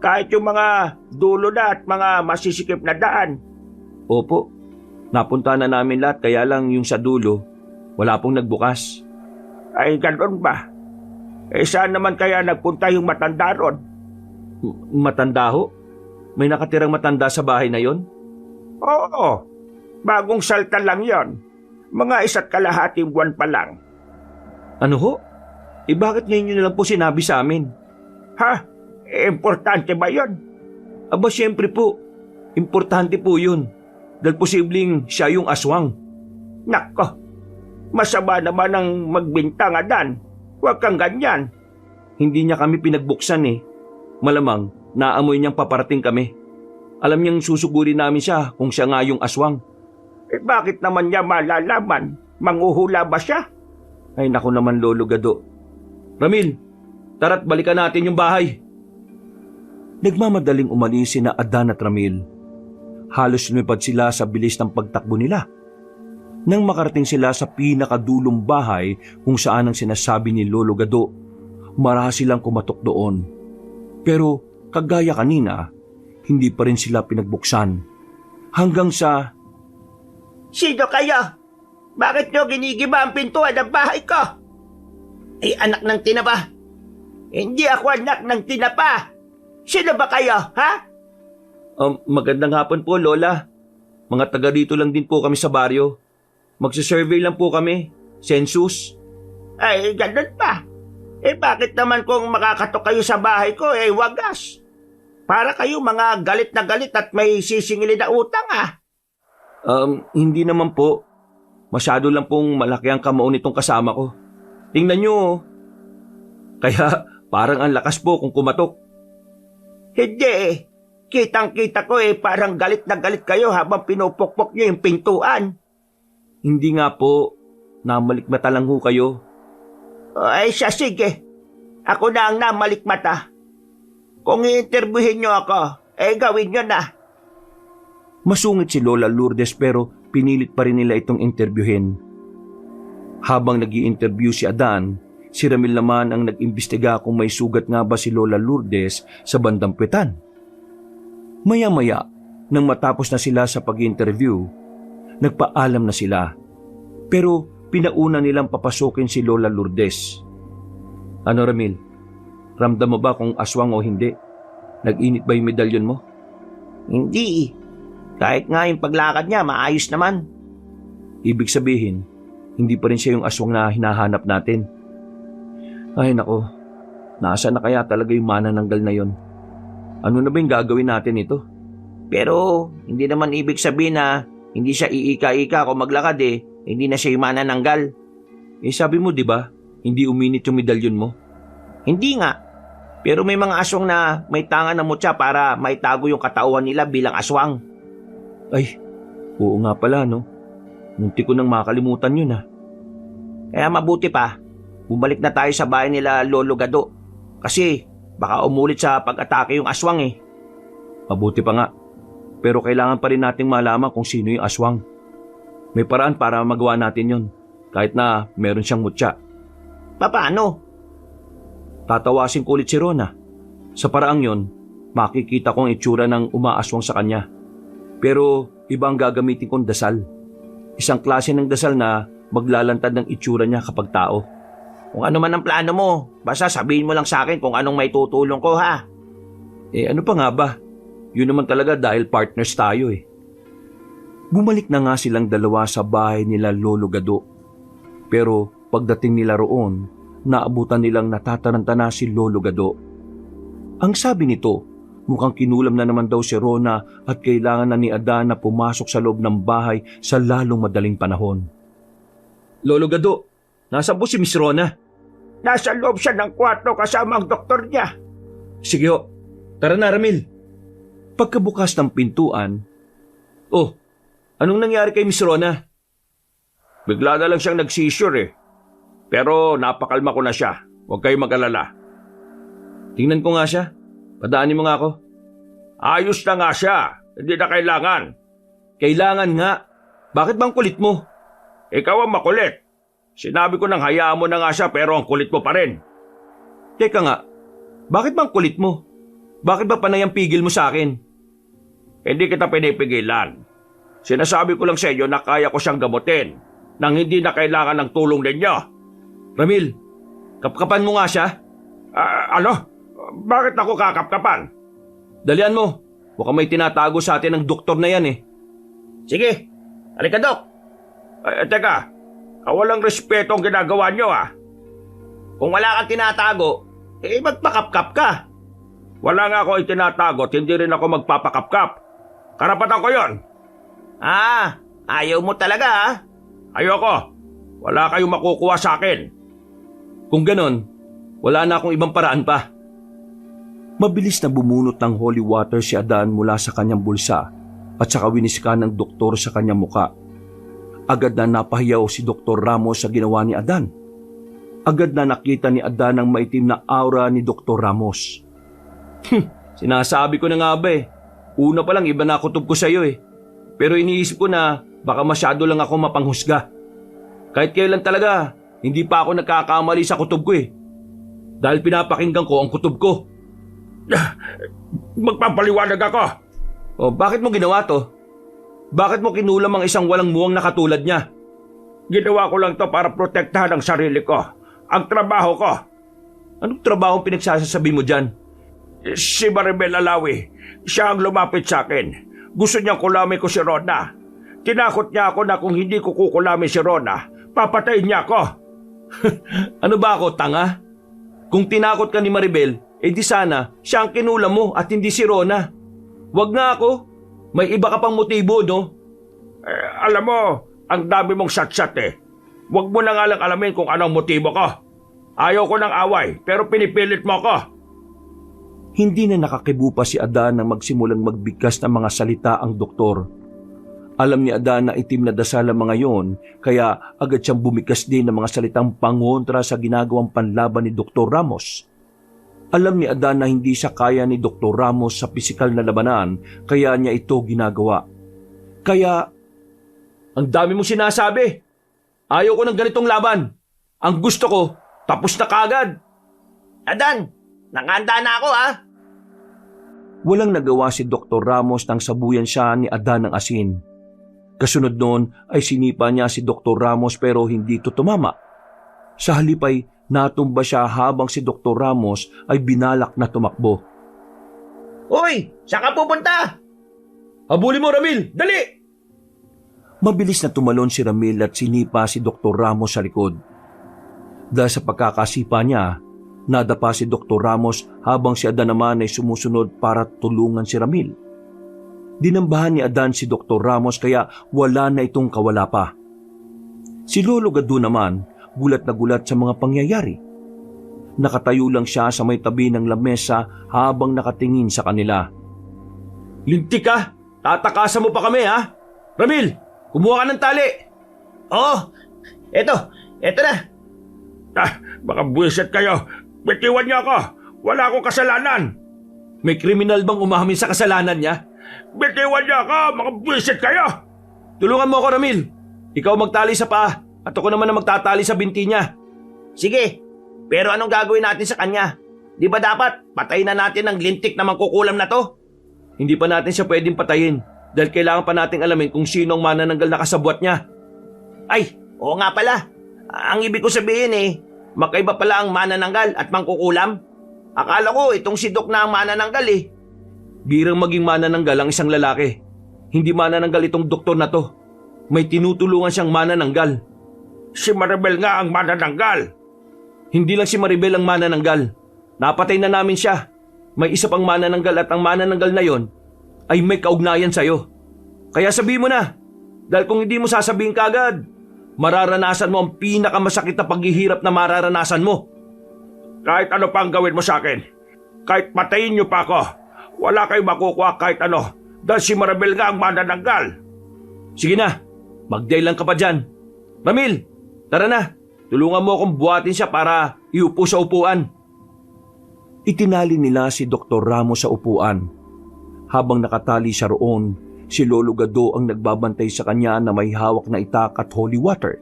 Kahit yung mga dulo na at mga masisikip na daan? Opo, napunta na namin lahat kaya lang yung sa dulo, wala pong nagbukas. Ay, ganun ba? Saan naman kaya nagpunta yung matanda ron? Matanda ho? May nakatirang matanda sa bahay na yon? Oo, bagong salta lang yon. Mga 1.5 buwan pa lang. Ano ho? Bakit ngayon nyo na lang po sinabi sa amin? Ha? Importante ba yon? Aba, syempre po. Importante po yun. Dahil posibleng siya yung aswang. Nako, masama naman ang magbintang, Adan. Huwag kang ganyan. Hindi niya kami pinagbuksan Malamang, naamoy niyang paparating kami. Alam niyang susugurin namin siya kung siya nga yung aswang. Bakit naman niya malalaman? Manghuhula ba siya? Ay naku naman, Lolo Gado. Ramil, tara't balikan natin yung bahay. Nagmamadaling umalis sina Adan at Ramil. Halos lumipad sila sa bilis ng pagtakbo nila. Nang makarating sila sa pinakadulong bahay kung saan ang sinasabi ni Lolo Gado, marahas silang kumatok doon. Pero kagaya kanina, hindi pa rin sila pinagbuksan. Hanggang sa... Sino kayo? Bakit nyo ginigiba ang pintuan ng bahay ko? Ay, anak ng tinapa. Hindi ako anak ng tinapa. Sino ba kayo, ha? Magandang hapon po, Lola. Mga taga dito lang din po kami sa baryo. Magsisurvey lang po kami. Census. Ay, ganun pa. Bakit naman kung makakatok kayo sa bahay ko, wagas? Para kayo mga galit na galit at may sisingilin na utang, Hindi naman po. Masyado lang pong malaki ang kamao nitong kasama ko. Tingnan nyo. Kaya parang ang lakas po kung kumatok. Hindi Kitang-kita ko parang galit na galit kayo habang pinupukpok nyo yung pintuan. Hindi nga po. Namalikmata lang ho kayo. Ay siya, sige. Ako na ang namalikmata. Kung i-interviewin nyo ako, gawin nyo na. Masungit si Lola Lourdes pero pinilit pa rin nila itong interviewin. Habang nag-i-interview si Adan, si Ramil naman ang nag-imbestiga kung may sugat nga ba si Lola Lourdes sa bandang puwetan. Maya-maya, nang matapos na sila sa pag-interview, nagpaalam na sila. Pero pinauna nilang papasukin si Lola Lourdes. Ano Ramil? Ramdam mo ba kung aswang o hindi? Nag-init ba yung medalyon mo? Hindi. Kahit nga yung paglakad niya, maayos naman. Ibig sabihin, hindi pa rin siya yung aswang na hinahanap natin. Ay nako, nasaan na kaya talaga yung manananggal na yon? Ano na ba yung gagawin natin ito? Pero hindi naman ibig sabihin na hindi siya iika-ika kung maglakad hindi na siya yung manananggal. Sabi mo di ba, hindi uminit yung medalyon mo? Hindi nga. Pero may mga aswang na may tanga ng mutya para maitago yung katauhan nila bilang aswang. Ay, oo nga pala no. Munti ko nang makalimutan yun Kaya mabuti pa, bumalik na tayo sa bahay nila Lolo Gado. Kasi baka umulit sa pag-atake yung aswang Mabuti pa nga. Pero kailangan pa rin nating malaman kung sino yung aswang. May paraan para magawa natin yun, kahit na meron siyang mutya. Paano? Tatawasin ko ulit si Rona. Sa paraang yon, makikita kong itsura ng umaaswang sa kanya. Pero iba ang gagamitin kong dasal. Isang klase ng dasal na maglalantad ng itsura niya kapag tao. Kung ano man ang plano mo, basta sabihin mo lang sa akin kung anong may tutulong ko, ha? Ano pa nga ba? Yun naman talaga dahil partners tayo Bumalik na nga silang dalawa sa bahay nila Lolo Gado. Pero pagdating nila roon, naabutan nilang natataranta na si Lolo Gado. Ang sabi nito, mukhang kinulam na naman daw si Rona at kailangan na ni Adan na pumasok sa loob ng bahay sa lalong madaling panahon. Lolo Gado, nasaan po si Miss Rona? Nasa loob siya ng kwarto kasama ang doktor niya. Sige ho, tara na Ramil. Pagkabukas ng pintuan, oh, anong nangyari kay Miss Rona? Bigla na lang siyang nagsisure eh. Pero napakalma ko na siya. Huwag kayong mag-alala. Tingnan ko nga siya. Padaanin mo nga ako. Ayos na nga siya. Hindi na kailangan. Kailangan nga. Bakit bang kulit mo? Ikaw ang makulit. Sinabi ko nang hayaan mo na nga siya pero ang kulit mo pa rin. Teka nga, bakit bang kulit mo? Bakit ba panay ang pigil mo sa akin? Hindi kita pinipigilan. Sinasabi ko lang sa iyo na kaya ko siyang gamutin nang hindi na kailangan ng tulong ninyo. Ramil, kapkapan mo nga siya. Ano? Bakit ako kakapkapan? Dalian mo. Baka may tinatago sa atin ng doktor na yan eh. Sige, halika Dok. Teka, walang respeto ang ginagawa nyo ah. Kung wala kang tinatago, magpakapkap ka. Wala nga ako itinatago at hindi rin ako magpapakapkap. Karapatan ko yon. Ayaw mo talaga ha? Ayoko. Wala kayong makukuha sa akin. Kung ganon, wala na akong ibang paraan pa. Mabilis na bumunot ng holy water si Adan mula sa kanyang bulsa at saka winiska ng doktor sa kanyang muka. Agad na napahiyaw si Dr. Ramos sa ginawa ni Adan. Agad na nakita ni Adan ang maitim na aura ni Dr. Ramos. Sinasabi ko na nga ba eh. Una pa lang iba na kutob ko sa iyo eh. Pero iniisip ko na baka masyado lang ako mapanghusga. Kahit kailan talaga, hindi pa ako nagkakamali sa kutob ko eh. Dahil pinapakinggan ko ang kutob ko. Magpapaliwanag ako. O bakit mo ginawa to? Bakit mo kinulam ang isang walang muwang na katulad niya? Ginawa ko lang to para protektahan ang sarili ko. Ang trabaho ko. Anong trabaho ang pinagsasasabi mo dyan? Si Maribel Alawi, siya ang lumapit sa akin. Gusto niyang kulamin ko si Rona. Tinakot niya ako na kung hindi ko kukulamin si Rona, papatayin niya ako. Ano ba ako, tanga? Kung tinakot ka ni Maribel, di sana siya ang kinulam mo at hindi si Rona. Wag nga ako. May iba ka pang motibo, no? Alam mo, ang dami mong satsat eh. Wag mo na nga lang alamin kung anong motibo ko. Ayaw ko ng away, pero pinipilit mo ko. Hindi na nakakibo pa si Adan nang magsimulang magbigkas ng mga salita ang doktor. Alam ni Adan na itim na dasal ang mga yon, kaya agad siyang bumigkas din ng mga salitang pangontra sa ginagawang panlaban ni Dr. Ramos. Alam ni Adan na hindi siya kaya ni Dr. Ramos sa pisikal na labanan, kaya niya ito ginagawa. Kaya, ang dami mong sinasabi. Ayaw ko ng ganitong laban. Ang gusto ko, tapos na kagad. Adan, nakahanda na ako ha? Walang nagawa si Dr. Ramos nang sabuyan siya ni Adan ng asin. Kasunod noon ay sinipa niya si Dr. Ramos pero hindi ito tumama. Sa halip ay natumba siya habang si Dr. Ramos ay binalak na tumakbo. Uy, saan ka pupunta? Habulin mo, Ramil! Dali! Mabilis na tumalon si Ramil at sinipa si Dr. Ramos sa likod. Dahil sa pagkakasipa niya, nadapa si Dr. Ramos habang si Adan naman ay sumusunod para tulungan si Ramil. Dinambahan ni Adan si Dr. Ramos kaya wala na itong kawala pa. Si Lolo Gado naman, gulat na gulat sa mga pangyayari. Nakatayo lang siya sa may tabi ng lamesa habang nakatingin sa kanila. Lintik ka! Tatakasan mo pa kami ha? Ramil, kumuha ka ng tali! Oh, eto na. Baka buwisit kayo. Bitiwan niyo ako. Wala akong kasalanan. May kriminal bang umamin sa kasalanan niya? Bitiwan niyo ako. Mga buwisit kayo. Tulungan mo ako, Ramil. Ikaw magtali sa paa at ako naman ang magtatali sa binti niya. Sige, pero anong gagawin natin sa kanya? Di ba dapat patayin na natin ang lintik na mangkukulam na to? Hindi pa natin siya pwedeng patayin dahil kailangan pa nating alamin kung sino ang manananggal na kasabwat niya. Ay, oo nga pala. Ang ibig ko sabihin magkaiba pala ang manananggal at mangkukulam. Akala ko itong si Doc na ang manananggal eh. Birang maging manananggal ang isang lalaki. hindi manananggal itong doktor na to. May tinutulungan siyang manananggal. Si Maribel nga ang manananggal. Hindi lang si Maribel ang manananggal. Napatay na namin siya. May isa pang manananggal at ang manananggal na yon ay may kaugnayan sa'yo. Kaya sabihin mo na. Dahil kung hindi mo sasabihin kagad, mararanasan mo ang pinakamasakit na paghihirap na mararanasan mo. Kahit ano pa ang gawin mo sa akin, kahit patayin niyo pa ako, wala kayong makukuha kahit ano, dahil si Maribel nga ang manananggal. Sige na, magdailan ka pa dyan. Ramil, tara na. Tulungan mo akong buhatin siya para iupo sa upuan. Itinali nila si Dr. Ramos sa upuan. Habang nakatali siya roon, si Lolo Gado ang nagbabantay sa kanya na may hawak na itak at holy water.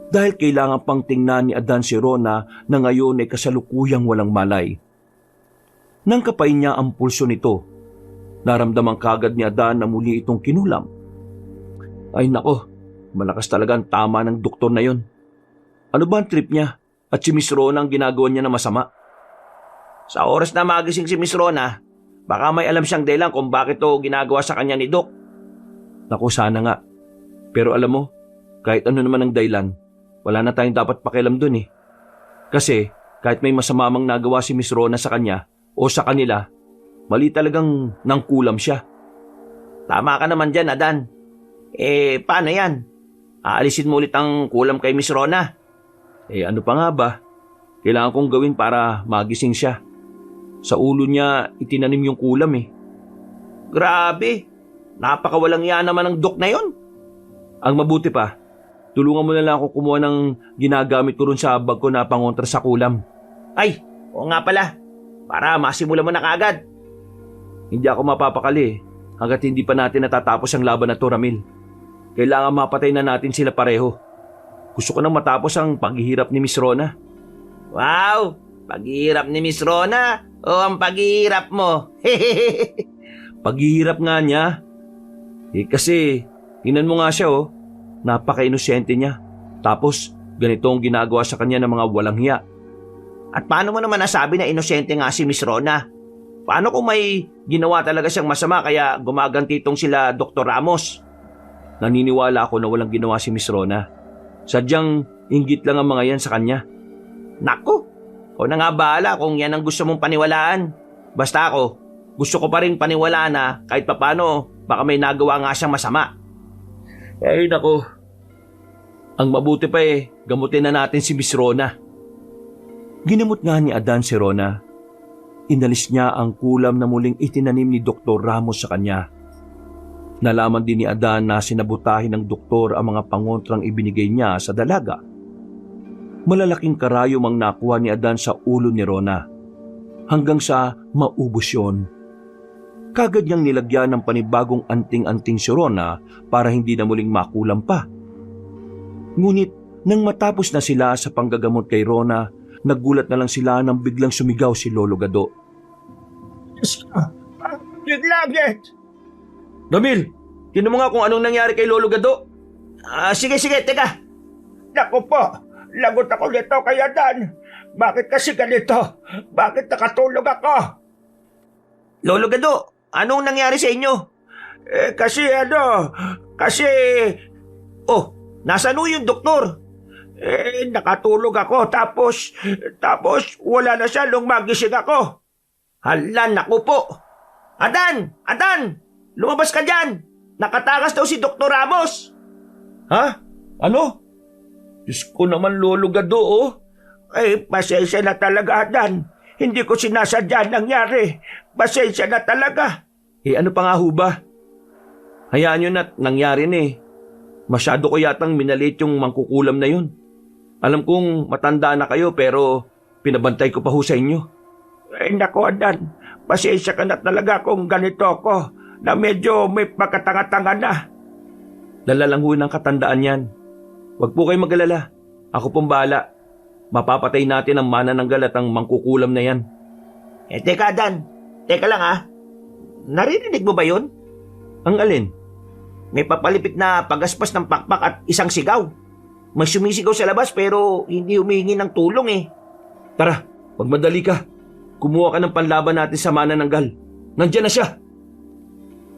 Dahil kailangan pang tingnan ni Adan si Rona na ngayon ay kasalukuyang walang malay. Nang kapay niya ang pulso nito, naramdaman kagad ni Adan na muli itong kinulam. Ay nako, malakas talaga ang tama ng doktor na yon. Ano ba ang trip niya? At si Miss Rona ang ginagawa niya na masama? Sa oras na magising si Miss Rona, baka may alam siyang dahilan kung bakit to ginagawa sa kanya ni Doc. Naku, sana nga. Pero alam mo, kahit ano naman ang dahilan, wala na tayong dapat pakialam dun eh. Kasi kahit may masama mang nagawa si Miss Rona sa kanya o sa kanila, mali talagang nangkulam siya. Tama ka naman dyan, Adan. Paano yan? Aalisin mo ulit ang kulam kay Miss Rona? Ano pa nga ba? Kailangan kong gawin para magising siya. Sa ulo niya itinanim yung kulam eh. Grabe, napakawalang yan naman ng Doc na yon. Ang mabuti pa, tulungan mo na lang ako kumuha ng ginagamit ko ron sa bag ko na pangontra sa kulam. Ay, oo nga pala. Para masimula mo na kaagad. Hindi ako mapapakali hanggat hindi pa natin natatapos ang laban na to, Ramil. Kailangan mapatay na natin sila pareho. Gusto ko nang matapos ang paghihirap ni Miss Rona. Wow, paghihirap ni Miss Rona o ang paghihirap mo? Paghihirap nga niya. Kasi, tingnan mo nga siya oh. Napaka-inosente niya. Tapos, ganito ang ginagawa sa kanya ng mga walang hiya. At paano mo naman nasabi na inosente nga si Miss Rona? Paano kung may ginawa talaga siyang masama kaya gumaganti itong sila Dr. Ramos? Naniniwala ako na walang ginawa si Miss Rona. Sadyang inggit lang ang mga yan sa kanya. Naku, o na nga bahala kung yan ang gusto mong paniwalaan. Basta ako, gusto ko pa rin paniwalaan na kahit papano baka may nagawa nga siyang masama. Nako. Ang mabuti pa gamutin na natin si Miss Rona. Ginamot nga ni Adan si Rona. Inalis niya ang kulam na muling itinanim ni Dr. Ramos sa kanya. Nalaman din ni Adan na sinabutahin ng doktor ang mga pangontrang ibinigay niya sa dalaga. Malalaking karayom ang nakuha ni Adan sa ulo ni Rona. Hanggang sa maubos yun. Kagad niyang nilagyan ng panibagong anting-anting si Rona para hindi na muling makulam pa. Ngunit nang matapos na sila sa panggagamot kay Rona, naggulat na lang sila nang biglang sumigaw si Lolo Gado. Biglaget! Ramil, tinan mo nga kung anong nangyari kay Lolo Gado. Sige, teka. Naku po, lagot ako nito kay Adan. Bakit kasi ganito? Bakit nakatulog ako? Lolo Gado, anong nangyari sa inyo? Kasi Oh, nasaan yung doktor? nakatulog ako tapos wala na siya nung magising ako. Hala, naku po. Adan! Lumabas ka dyan! Nakatakas daw si Dr. Ramos! Ha? Ano? Diyos ko naman, Lolo Gado oh. Pasensya na talaga, Adan. Hindi ko sinasadya nangyari. Pasensya na talaga. Ano pa nga ho ba? Hayaan nyo na't nangyari na eh. Masyado ko yatang minalit yung mangkukulam na yun. Alam kong matanda na kayo pero pinabantay ko pa ho sa inyo. Naku, Adan. Pasensya ka na talaga kung ganito ako na medyo may pagkatanga-tanga na. Dala lang ho ng katandaan yan. Huwag po kayo mag-alala. Ako pong bahala. Mapapatay natin ang manananggal at ang mangkukulam na yan. Teka, Adan. Teka lang ha. Naririnig mo ba yun? Ang alin? May papalipit na pagaspas ng pakpak at isang sigaw. May sumisigaw sa labas pero hindi humihingi ng tulong eh. Tara, magmadali ka. Kumuha ka ng panlaban natin sa manananggal. Nandiyan na siya.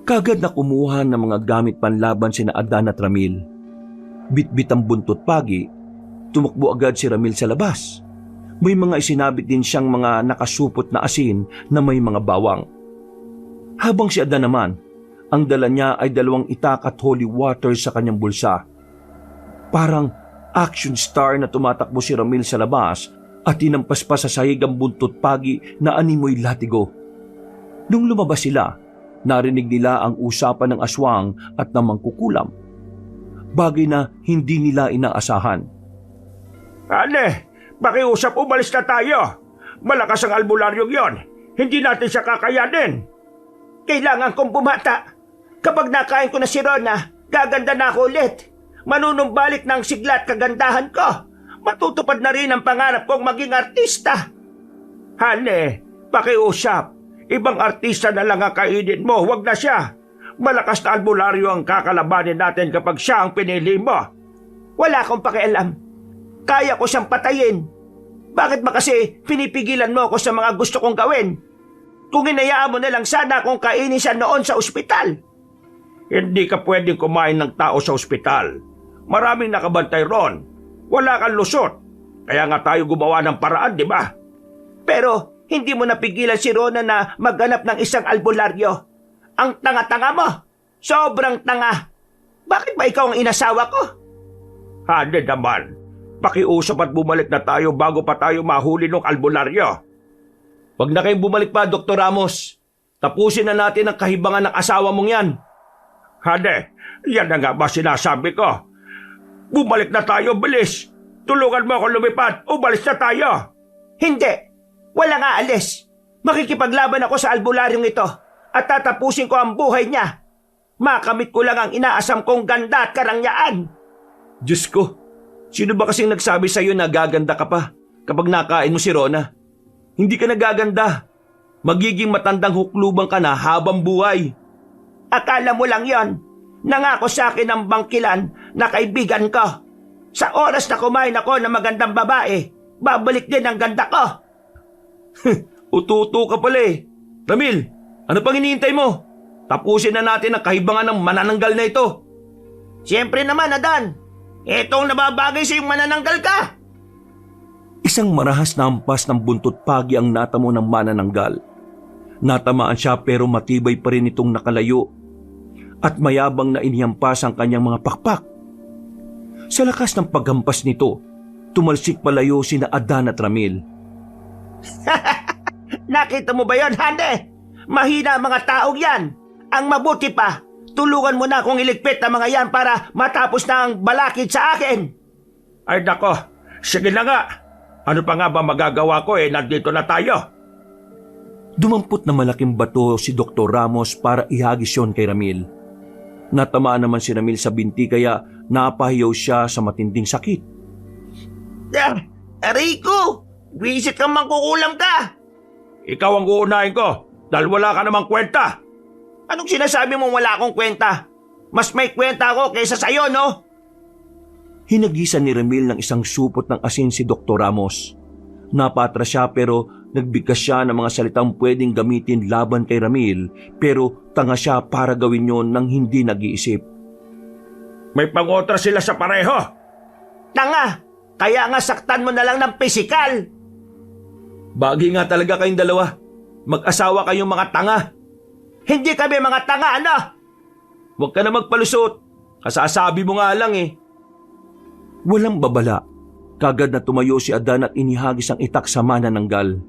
Kagad na kumuha ng mga gamit panlaban sina Adan at Ramil. Bitbit ang buntot pagi, tumakbo agad si Ramil sa labas. May mga isinabit din siyang mga nakasupot na asin na may mga bawang. Habang si Adan naman, ang dala niya ay 2 itak at holy water sa kanyang bulsa. Parang action star na tumatakbo si Ramil sa labas at tinampas pa sa sahig ang buntot pagi na animoy latigo. Nung lumabas sila, narinig nila ang usapan ng aswang at ng mangkukulam. Bagay na hindi nila inaasahan. Ane, pakiusap umalis na tayo. Malakas ang albularyong yon. Hindi natin siya kakayanin. Kailangan kong bumata. Kapag nakain ko na si Rona, gaganda na ako ulit. Manunumbalik ng sigla at kagandahan ko. Matutupad na rin ang pangarap kong maging artista. Hane, pakiusap. Ibang artista na lang ang kainin mo, wag na siya. Malakas na albularyo ang kakalabanin natin kapag siya ang pinili mo. Wala akong pakialam. Kaya ko siyang patayin. Bakit ba kasi pinipigilan mo ako sa mga gusto kong gawin? Kung hinayaan mo na lang sana akong kainin siya noon sa ospital. Hindi ka pwedeng kumain ng tao sa ospital. Maraming nakabantay ron. Wala kang lusot. Kaya nga tayo gumawa ng paraan, di ba? Pero hindi mo napigilan si Rona na maghanap ng isang albularyo. Ang tanga-tanga mo. Sobrang tanga. Bakit ba ikaw ang inasawa ko? Hadi naman. Pakiusap at bumalik na tayo bago pa tayo mahuli ng albularyo. Wag na kayong bumalik pa, Dr. Ramos. Tapusin na natin ang kahibangan ng asawa mong yan. Hade, yan na nga ba sinasabi ko? Bumalik na tayo, bilis! Tulungan mo ako lumipad, umalis na tayo! Hindi! Walang aalis! Makikipaglaban ako sa albularyong ito at tatapusin ko ang buhay niya. Makamit ko lang ang inaasam kong ganda at karangyaan. Diyos ko, sino ba kasing nagsabi sa'yo na gaganda ka pa kapag nakain mo si Rona? Hindi ka nagaganda. Magiging matandang huklubang ka na habang buhay. Akala mo lang yon. Nangako sa akin ng bangkilan na kaibigan ko. Sa oras na kumain ako ng magandang babae, babalik din ang ganda ko. Ututo ka pala eh. Ramil, ano pang hinihintay mo? Tapusin na natin ang kahibangan ng manananggal na ito. Siyempre naman, Adan. Etong nababagay sa yung manananggal ka. Isang marahas na hampas ng buntot pagi ang natamo ng manananggal. Natamaan siya pero matibay pa rin itong nakalayo at mayabang na inihampas ang kanyang mga pakpak. Sa lakas ng paghampas nito, tumalsik palayo sina Adan at Ramil. Nakita mo ba yon, Hande? Mahina ang mga taong yan. Ang mabuti pa, tulungan mo na akong iligpit ang mga yan para matapos na ang balakid sa akin. Ay nako, sige na nga. Ano pa nga ba magagawa ko nandito na tayo. Dumampot na malaking bato si Dr. Ramos para ihagis yon kay Ramil. Natamaan naman si Ramil sa binti kaya napahiyaw siya sa matinding sakit. Rico! Visit kang mangkukulam ka! Ikaw ang uunahin ko dahil wala ka namang kwenta. Anong sinasabi mong wala akong kwenta? Mas may kwenta ako kaysa sa'yo, no? Hinagisan ni Ramil ng isang supot ng asin si Dr. Ramos. Napatra siya pero nagbigkas siya ng mga salitang pwedeng gamitin laban kay Ramil pero tanga siya para gawin yon nang hindi nag-iisip. May pangotra sila sa pareho. Tanga! Kaya nga saktan mo na lang ng pisikal! Bagay nga talaga kayong dalawa. Mag-asawa kayong mga tanga. Hindi kami mga tanga, ano? Huwag ka na magpalusot. Kasasabi mo nga lang eh. Walang babala. Kagad na tumayo si Adan at inihagis ang itak sa manananggal.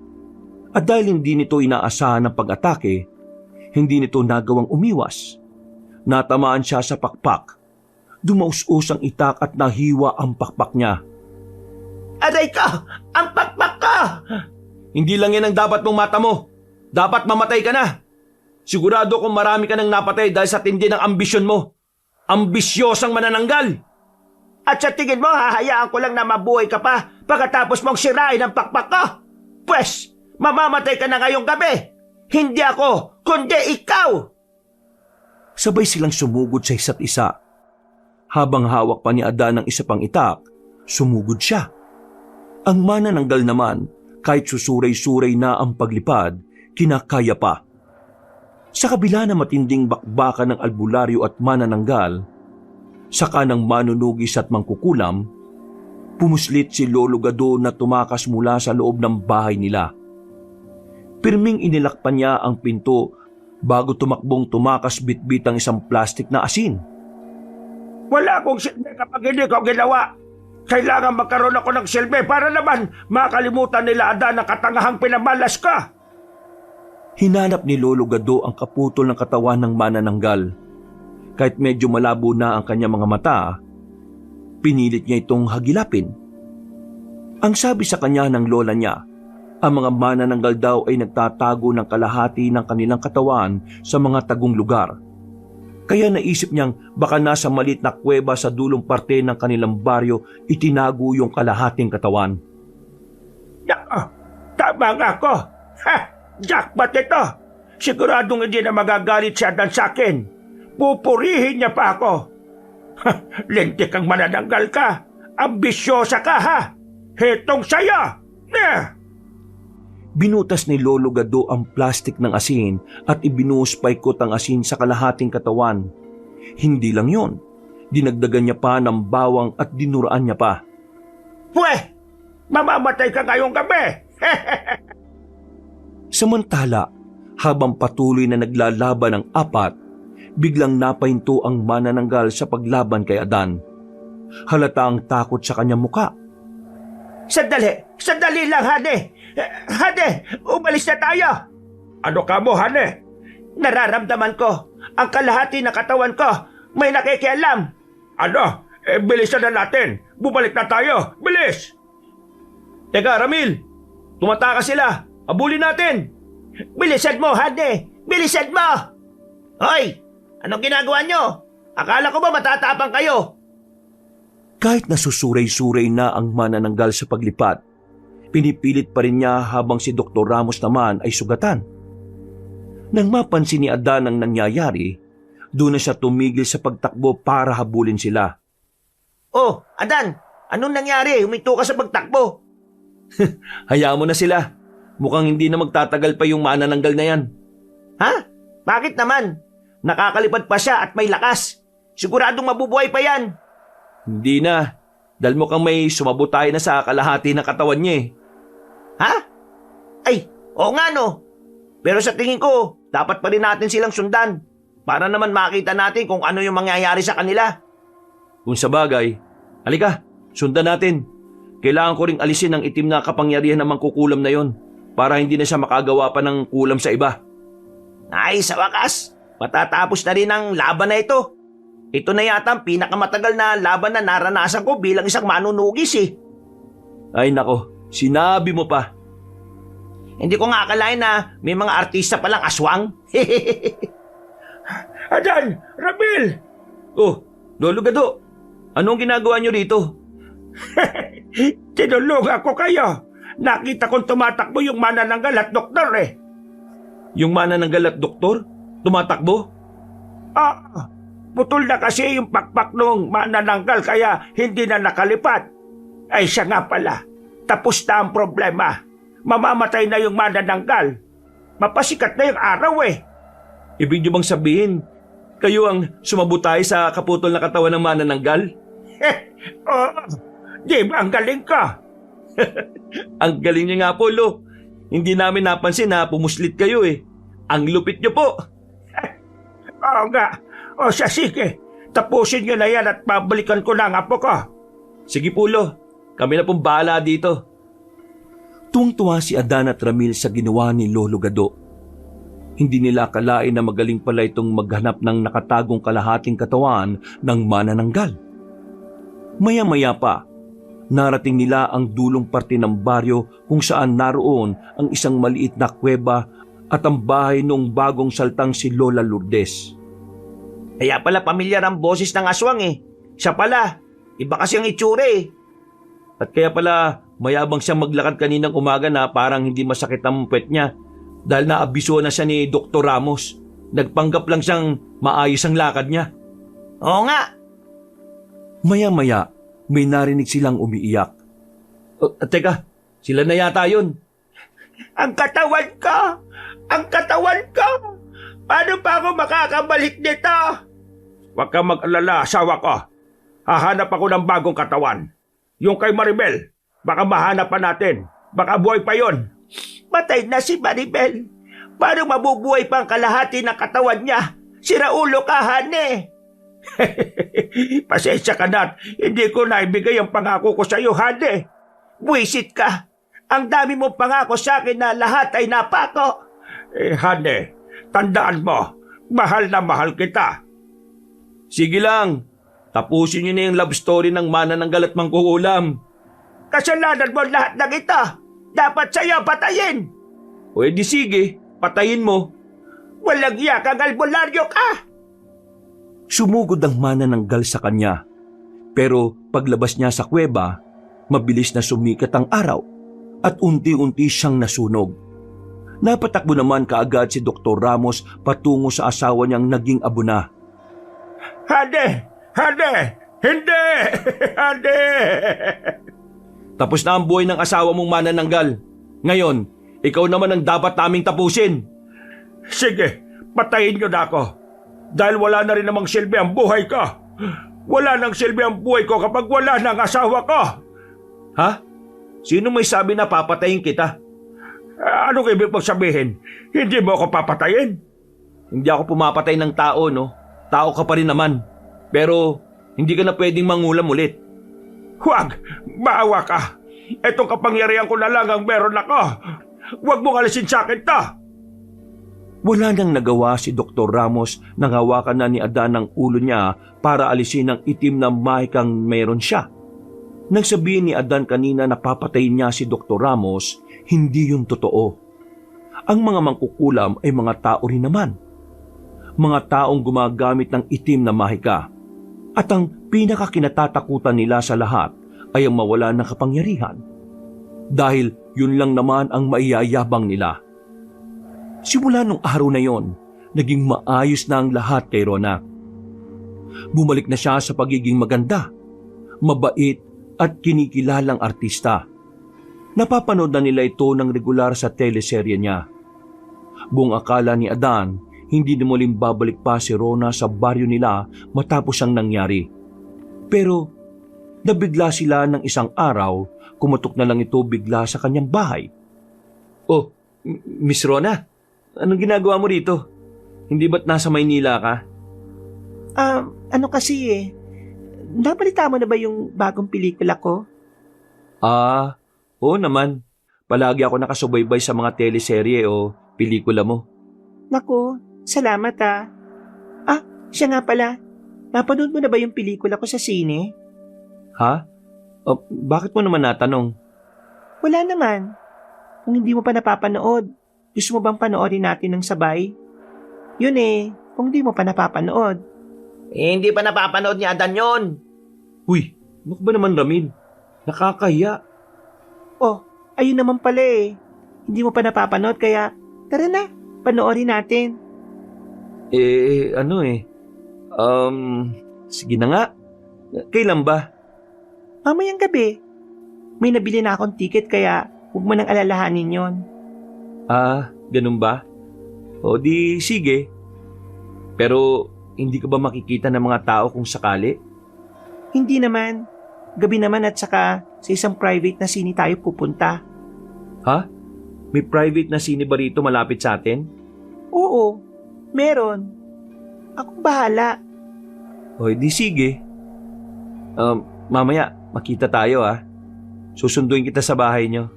At dahil hindi nito inaasahan ng pag-atake, hindi nito nagawang umiwas. Natamaan siya sa pakpak. Dumaus-us ang itak at nahiwa ang pakpak niya. Aray ka! Ang pakpak ka! Hindi lang yan ang dapat mong mata mo. Dapat mamatay ka na. Sigurado kung marami ka nang napatay dahil sa tindi ng ambisyon mo. Ambisyosang manananggal! At sa tingin mo, hahayaan ko lang na mabuhay ka pa pagkatapos mong sirain ang pakpak ko? Pwes, mamamatay ka na ngayong gabi. Hindi ako, kundi ikaw! Sabay silang sumugod sa isa't isa. Habang hawak pa ni Adan ng isa pang itak, sumugod siya. Ang manananggal naman, kahit susuray-suray na ang paglipad, kinakaya pa. Sa kabila na matinding bakbakan ng albularyo at manananggal, saka ng manunugis at mangkukulam, pumuslit si Lolo Gado na tumakas mula sa loob ng bahay nila. Pirming inilakpan niya ang pinto bago tumakbong tumakas bitbit ang isang plastik na asin. Wala akong silbi kapag hindi ko ginawa. Kailangan magkaroon ako ng silbi para naman makalimutan nila Adan ang katangahang pinamalas ka. Hinanap ni Lolo Gado ang kaputol ng katawan ng manananggal. Kahit medyo malabo na ang kanyang mga mata, pinilit niya itong hagilapin. Ang sabi sa kanya ng lola niya, ang mga manananggal daw ay nagtatago ng kalahati ng kanilang katawan sa mga tagong lugar. Kaya naisip niyang baka nasa malit na kuweba sa dulong parte ng kanilang baryo itinago yung kalahating katawan. Tama nga ako. Ha! Jackpot ito. Siguradong hindi na magagalit si Adan sa akin. Pupurihin niya pa ako. Lintik kang manananggal ka. Ambisyosa ka ha. Hetong saya. Binutas ni Lolo Gado ang plastik ng asin at ibinuhos paikot ang asin sa kalahating katawan. Hindi lang yon, dinagdagan niya pa ng bawang at dinuraan niya pa. Pweh! Mamamatay ka ngayong gabi! Samantala, habang patuloy na naglalaban ang apat, biglang napahinto ang manananggal sa paglaban kay Adan. Halata ang takot sa kanyang muka. Sandali lang, Hane! Hane, umalis na tayo! Ano ka mo, Hane? Nararamdaman ko, ang kalahati ng katawan ko, may nakikialam. Ano? Bilisan na natin! Bumalik na tayo! Bilis! Teka, Ramil! Tumataka sila! Abulin natin! Bilisan mo, Hane! Bilisan mo! Hoy! Anong ginagawa nyo? Akala ko ba matatapang kayo? Kahit nasusuray-suray na ang manananggal sa paglipat, pinipilit pa rin niya habang si Dr. Ramos naman ay sugatan. Nang mapansin ni Adan ang nangyayari, doon na siya tumigil sa pagtakbo para habulin sila. Oh, Adan! Anong nangyari? Huminto ka sa pagtakbo. Hayaan mo na sila. Mukhang hindi na magtatagal pa yung manananggal na yan. Ha? Bakit naman? Nakakalipad pa siya at may lakas. Siguradong mabubuhay pa yan. Hindi na. Dahil mukhang may sumabutay na sa kalahati ng katawan niya eh. Ha? Ay, oo nga no. Pero sa tingin ko, dapat pa rin natin silang sundan. Para naman makita natin kung ano yung mangyayari sa kanila. Kung sa bagay, halika, sundan natin. Kailangan ko ring alisin ang itim na kapangyarihan ng mangkukulam na yon para hindi na siya makagawa pa ng kulam sa iba. Ay, sa wakas, matatapos na rin ang laban na ito. Ito na yata ang pinakamatagal na laban na naranasan ko bilang isang manunugis eh. Ay nako, sinabi mo pa. Hindi ko nga akalain na may mga artista palang aswang. Adan! Ramil! Oh, Lolo Gado, anong ginagawa niyo rito? Tinulungan ko kayo. Nakita kong tumatakbo yung manananggal at doktor eh. Yung manananggal at doktor? Tumatakbo? Putol na kasi yung pakpak nung manananggal kaya hindi na nakalipad. Ay siya nga pala. Tapos na ang problema. Mamamatay na yung manananggal. Mapasikat na yung araw eh. Ibig niyo bang sabihin, kayo ang sumabutay sa kaputol na katawan ng manananggal? Oo. Di ba ang galing ka? Ang galing niyo nga po, Lo. Hindi namin napansin na pumuslit kayo eh. Ang lupit niyo po. Oo nga. O siya sige. Tapusin nyo na yan at pabalikan ko na ang apo ko. Sige po, Lo. Kami na pong bahala dito. Tuwang-tuwa si Adan at Ramil sa ginawa ni Lolo Gado. Hindi nila akalain na magaling pala itong maghanap ng nakatagong kalahating katawan ng manananggal. Maya-maya pa, narating nila ang dulong parte ng baryo kung saan naroon ang isang maliit na kuweba at ang bahay noong bagong saltang si Lola Lourdes. Kaya pala pamilyar ang boses ng aswang eh. Siya pala, iba kasi ang itsura eh. At kaya pala mayabang siyang maglakad kaninang umaga na parang hindi masakit ang puwet niya dahil naabiso na siya ni Dr. Ramos. Nagpanggap lang siyang maayos ang lakad niya. Oo nga. Maya-maya, may narinig silang umiiyak. Teka, sila na yata yun. Ang katawan ko! Ang katawan ko! Paano pa ako makakabalik nito? Huwag kang mag-alala, asawa ko. Hahanap ako ng bagong katawan. Yung kay Maribel, baka mahanap pa natin. Baka buhay pa yon. Patay na si Maribel. Paano mabubuhay pa ang kalahati ng katawan niya? Sira ulo ka, Hane. Pasensya ka na, hindi ko naibigay ang pangako ko sa iyo, Hane. Buwisit ka. Ang dami mong pangako sa akin na lahat ay napako. Hane, tandaan mo, mahal na mahal kita. Sige lang, tapusin niyo na yung love story ng manananggal at mangkukulam. Kasalanan mo lahat ng ito. Dapat sa'yo patayin. O edi sige, patayin mo. Walang iya kang albularyo ka. Sumugod ang manananggal sa kanya. Pero paglabas niya sa kuweba, mabilis na sumikat ang araw at unti-unti siyang nasunog. Napatakbo naman kaagad si Dr. Ramos patungo sa asawa niyang naging abo na. Hane! Hane! Hindi! Hane! Tapos na ang buhay ng asawa mong manananggal. Ngayon, ikaw naman ang dapat naming tapusin. Sige, patayin niyo na ako. Dahil wala na rin namang silbi ang buhay ko. Wala nang silbi ang buhay ko kapag wala na ang asawa ko. Ha? Sino may sabi na papatayin kita? Anong ibig mong sabihin? Hindi mo ako papatayin? Hindi ako pumapatay ng tao, no? Tao ka pa rin naman. Pero hindi ka na pwedeng mangulam ulit. Huwag! Maawa ka! Itong kapangyarihan ko na lang ang meron ako. Huwag mong alisin sa akin to! Wala nang nagawa si Dr. Ramos nang hawakan na ni Adan ang ulo niya para alisin ang itim na mahikang meron siya. Nang sabihin ni Adan kanina na papatayin niya si Dr. Ramos, hindi yun totoo. Ang mga mangkukulam ay mga tao rin naman. Mga taong gumagamit ng itim na mahika. At ang pinakakinatatakutan nila sa lahat ay ang mawala ng kapangyarihan. Dahil yun lang naman ang maiyayabang nila. Simula nung araw na yon, naging maayos na ang lahat kay Rona. Bumalik na siya sa pagiging maganda, mabait at kinikilalang artista. Napapanood na nila ito ng regular sa teleserye niya. Buong akala ni Adan, hindi na muling babalik pa si Rona sa baryo nila matapos ang nangyari. Pero nabigla sila ng isang araw, kumatok na lang ito bigla sa kanyang bahay. Oh, Miss Rona, anong ginagawa mo rito? Hindi ba't nasa Maynila ka? Ano kasi nabalita mo na ba yung bagong pelikula ko? Oo naman. Palagi ako nakasubaybay sa mga teleserye o pelikula mo. Naku, salamat siya nga pala. Napanood mo na ba yung pelikula ko sa sine? Ha? Bakit mo naman natanong? Wala naman. Kung hindi mo pa napapanood, gusto mo bang panoorin natin ng sabay? Yun kung hindi mo pa napapanood. Hindi pa napapanood ni Adan yon. Uy, ano ba naman Ramil? Nakakahiya. Oh, ayun naman pala Hindi mo pa napapanood kaya tara na, panoorin natin. Sige na nga. Kailan ba? Mamayang gabi. May nabili na akong ticket kaya huwag mo nang alalahanin yon. Ganun ba? O di sige. Pero hindi ka ba makikita ng mga tao kung sakali? Hindi naman. Gabi naman at saka sa isang private na sine tayo pupunta. Ha? May private na sine ba rito malapit sa atin? Oo, meron. Ako bahala. O di sige. Mamaya, makita tayo Susunduin kita sa bahay nyo.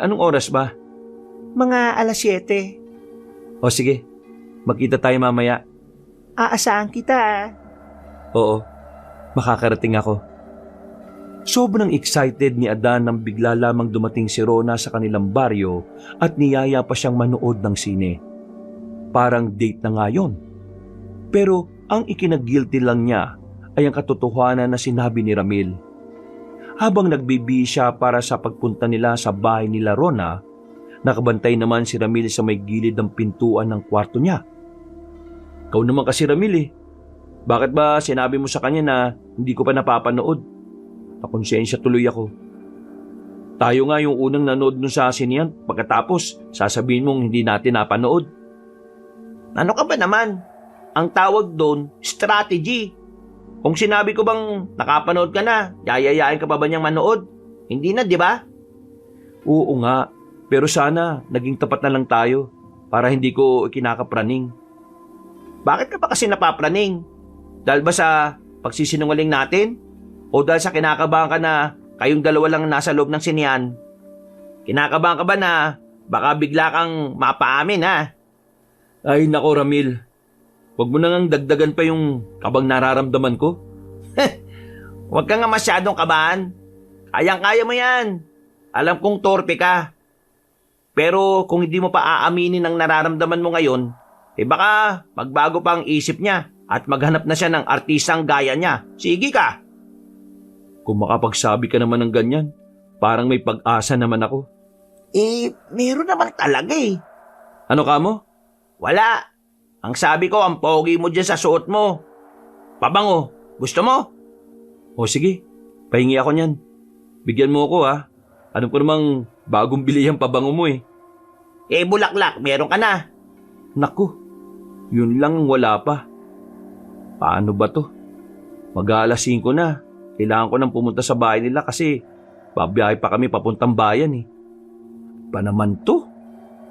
Anong oras ba? Mga 7:00. O sige, magkita tayo mamaya. Aasahan kita Oo, makakarating ako. Sobrang excited ni Adan nang bigla lamang dumating si Rona sa kanilang baryo at niyaya pa siyang manood ng sine. Parang date na nga yun. Pero ang ikinag-guilty lang niya ay ang katotohanan na sinabi ni Ramil. Habang nagbibi siya para sa pagpunta nila sa bahay nila Rona, nakabantay naman si Ramil sa may gilid ng pintuan ng kwarto niya. Ikaw naman kasi Ramil Bakit ba sinabi mo sa kanya na hindi ko pa napapanood? Pakonsensya tuloy ako. Tayo nga yung unang nanood nun sa sinihan, pagkatapos sasabihin mong hindi natin napanood. Ano ka ba naman? Ang tawag doon, strategy. Kung sinabi ko bang nakapanood ka na, yayayain ka pa ba niyang manood? Hindi na, di ba? Oo nga, pero sana naging tapat na lang tayo para hindi ko kinakapraning. Bakit ka ba kasi napapraning? Dahil ba sa pagsisinungaling natin? O dahil sa kinakabahan ka na kayong dalawa lang nasa loob ng sinihan? Kinakabahan ka ba na baka bigla kang mapaamin, ha? Ay nako Ramil, wag mo na ngang dagdagan pa yung kabang nararamdaman ko. Huwag ka nga masyadong kabahan. Kayang-kaya mo yan. Alam kong torpe ka. Pero kung hindi mo pa aaminin ang nararamdaman mo ngayon, baka magbago pa ang isip niya at maghanap na siya ng artistang gaya niya. Sige ka. Kung makapagsabi ka naman ng ganyan, parang may pag-asa naman ako. Meron naman talaga eh. Ano ka mo? Wala. Ang sabi ko, ang pogi mo dyan sa suot mo. Pabango. Gusto mo? O sige, pahingi ako niyan. Bigyan mo ako ha. Alam ko namang bagong bili ang pabango mo eh. Bulaklak, meron ka na. Naku, yun lang ang wala pa. Paano ba to? Mag-aalas 5 na. Kailangan ko nang pumunta sa bahay nila kasi babiyahe pa kami papuntang bayan eh. Pa naman to?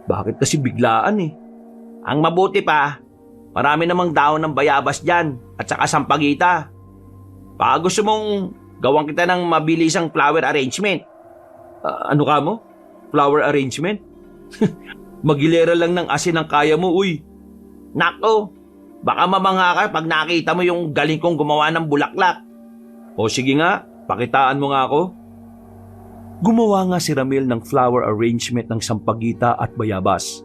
Bakit kasi biglaan eh? Ang mabuti pa, marami namang daon ng bayabas dyan at saka sampagita. Baka gusto mong gawan kita ng mabilisang flower arrangement. Ano ka mo? Flower arrangement? Magilera lang ng asin ang kaya mo, uy. Nako, baka mamanga ka pag nakita mo yung galing kong gumawa ng bulaklak. O sige nga, pakitaan mo nga ako. Gumawa nga si Ramil ng flower arrangement ng sampagita at bayabas.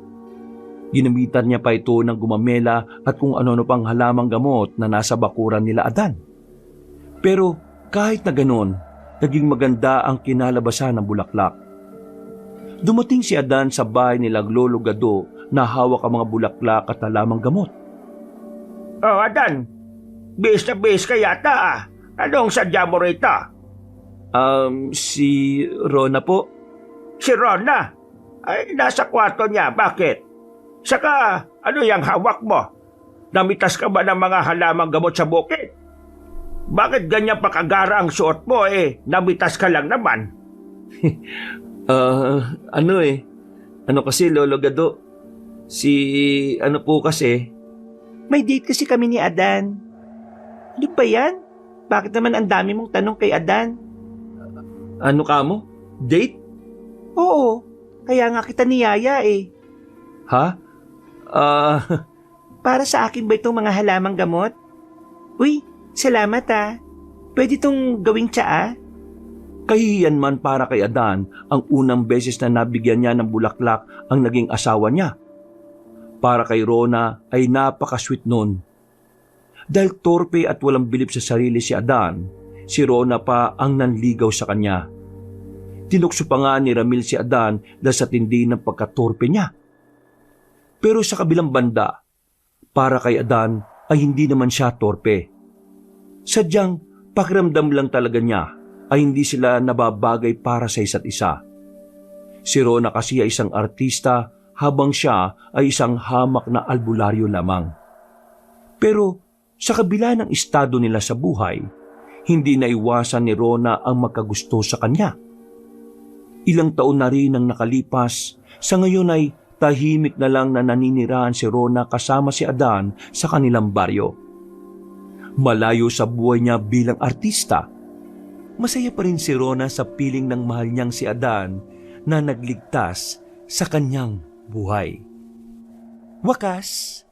Ginamitan niya pa ito ng gumamela at kung ano-ano pang halamang gamot na nasa bakuran nila Adan. Pero kahit na ganon, naging maganda ang kinalabasan ng bulaklak. Dumating si Adan sa bahay nila Lolo Gado na hawak ang mga bulaklak at halamang gamot. Oh, Adan. Bis na bis ka yata ah. Anong sadya mo rito? Si Rona po. Si Rona? Ay, nasa kwarto niya. Bakit? Saka, ano yung hawak mo? Namitas ka ba ng mga halamang gamot sa bukid? Bakit ganyan pa kagara ang suot mo namitas ka lang naman? Ano kasi Lolo Gado? Ano po kasi? May date kasi kami ni Adan. Ano ba yan? Bakit naman ang dami mong tanong kay Adan? Ano ka mo? Date? Oo, kaya nga kita niyaya eh. Ha? Para sa akin ba itong mga halamang gamot? Uy, salamat ah. Pwede itong gawing tsaa? Kahihiyan man para kay Adan ang unang beses na nabigyan niya ng bulaklak ang naging asawa niya. Para kay Rona ay napaka-sweet nun. Dahil torpe at walang bilib sa sarili si Adan, si Rona pa ang nanligaw sa kanya. Tinukso pa nga ni Ramil si Adan dahil sa tindi ng pagkatorpe niya. Pero sa kabilang banda, para kay Adan ay hindi naman siya torpe. Sadyang pakiramdam lang talaga niya ay hindi sila nababagay para sa isa't isa. Si Rona kasi ay isang artista habang siya ay isang hamak na albularyo lamang. Pero sa kabila ng estado nila sa buhay, hindi naiwasan ni Rona ang magkagusto sa kanya. Ilang taon na rin ang nakalipas, sa ngayon ay tahimik na lang na naninirahan si Rona kasama si Adan sa kanilang baryo. Malayo sa buhay niya bilang artista, masaya pa rin si Rona sa piling ng mahal niyang si Adan na nagligtas sa kanyang buhay. Wakas,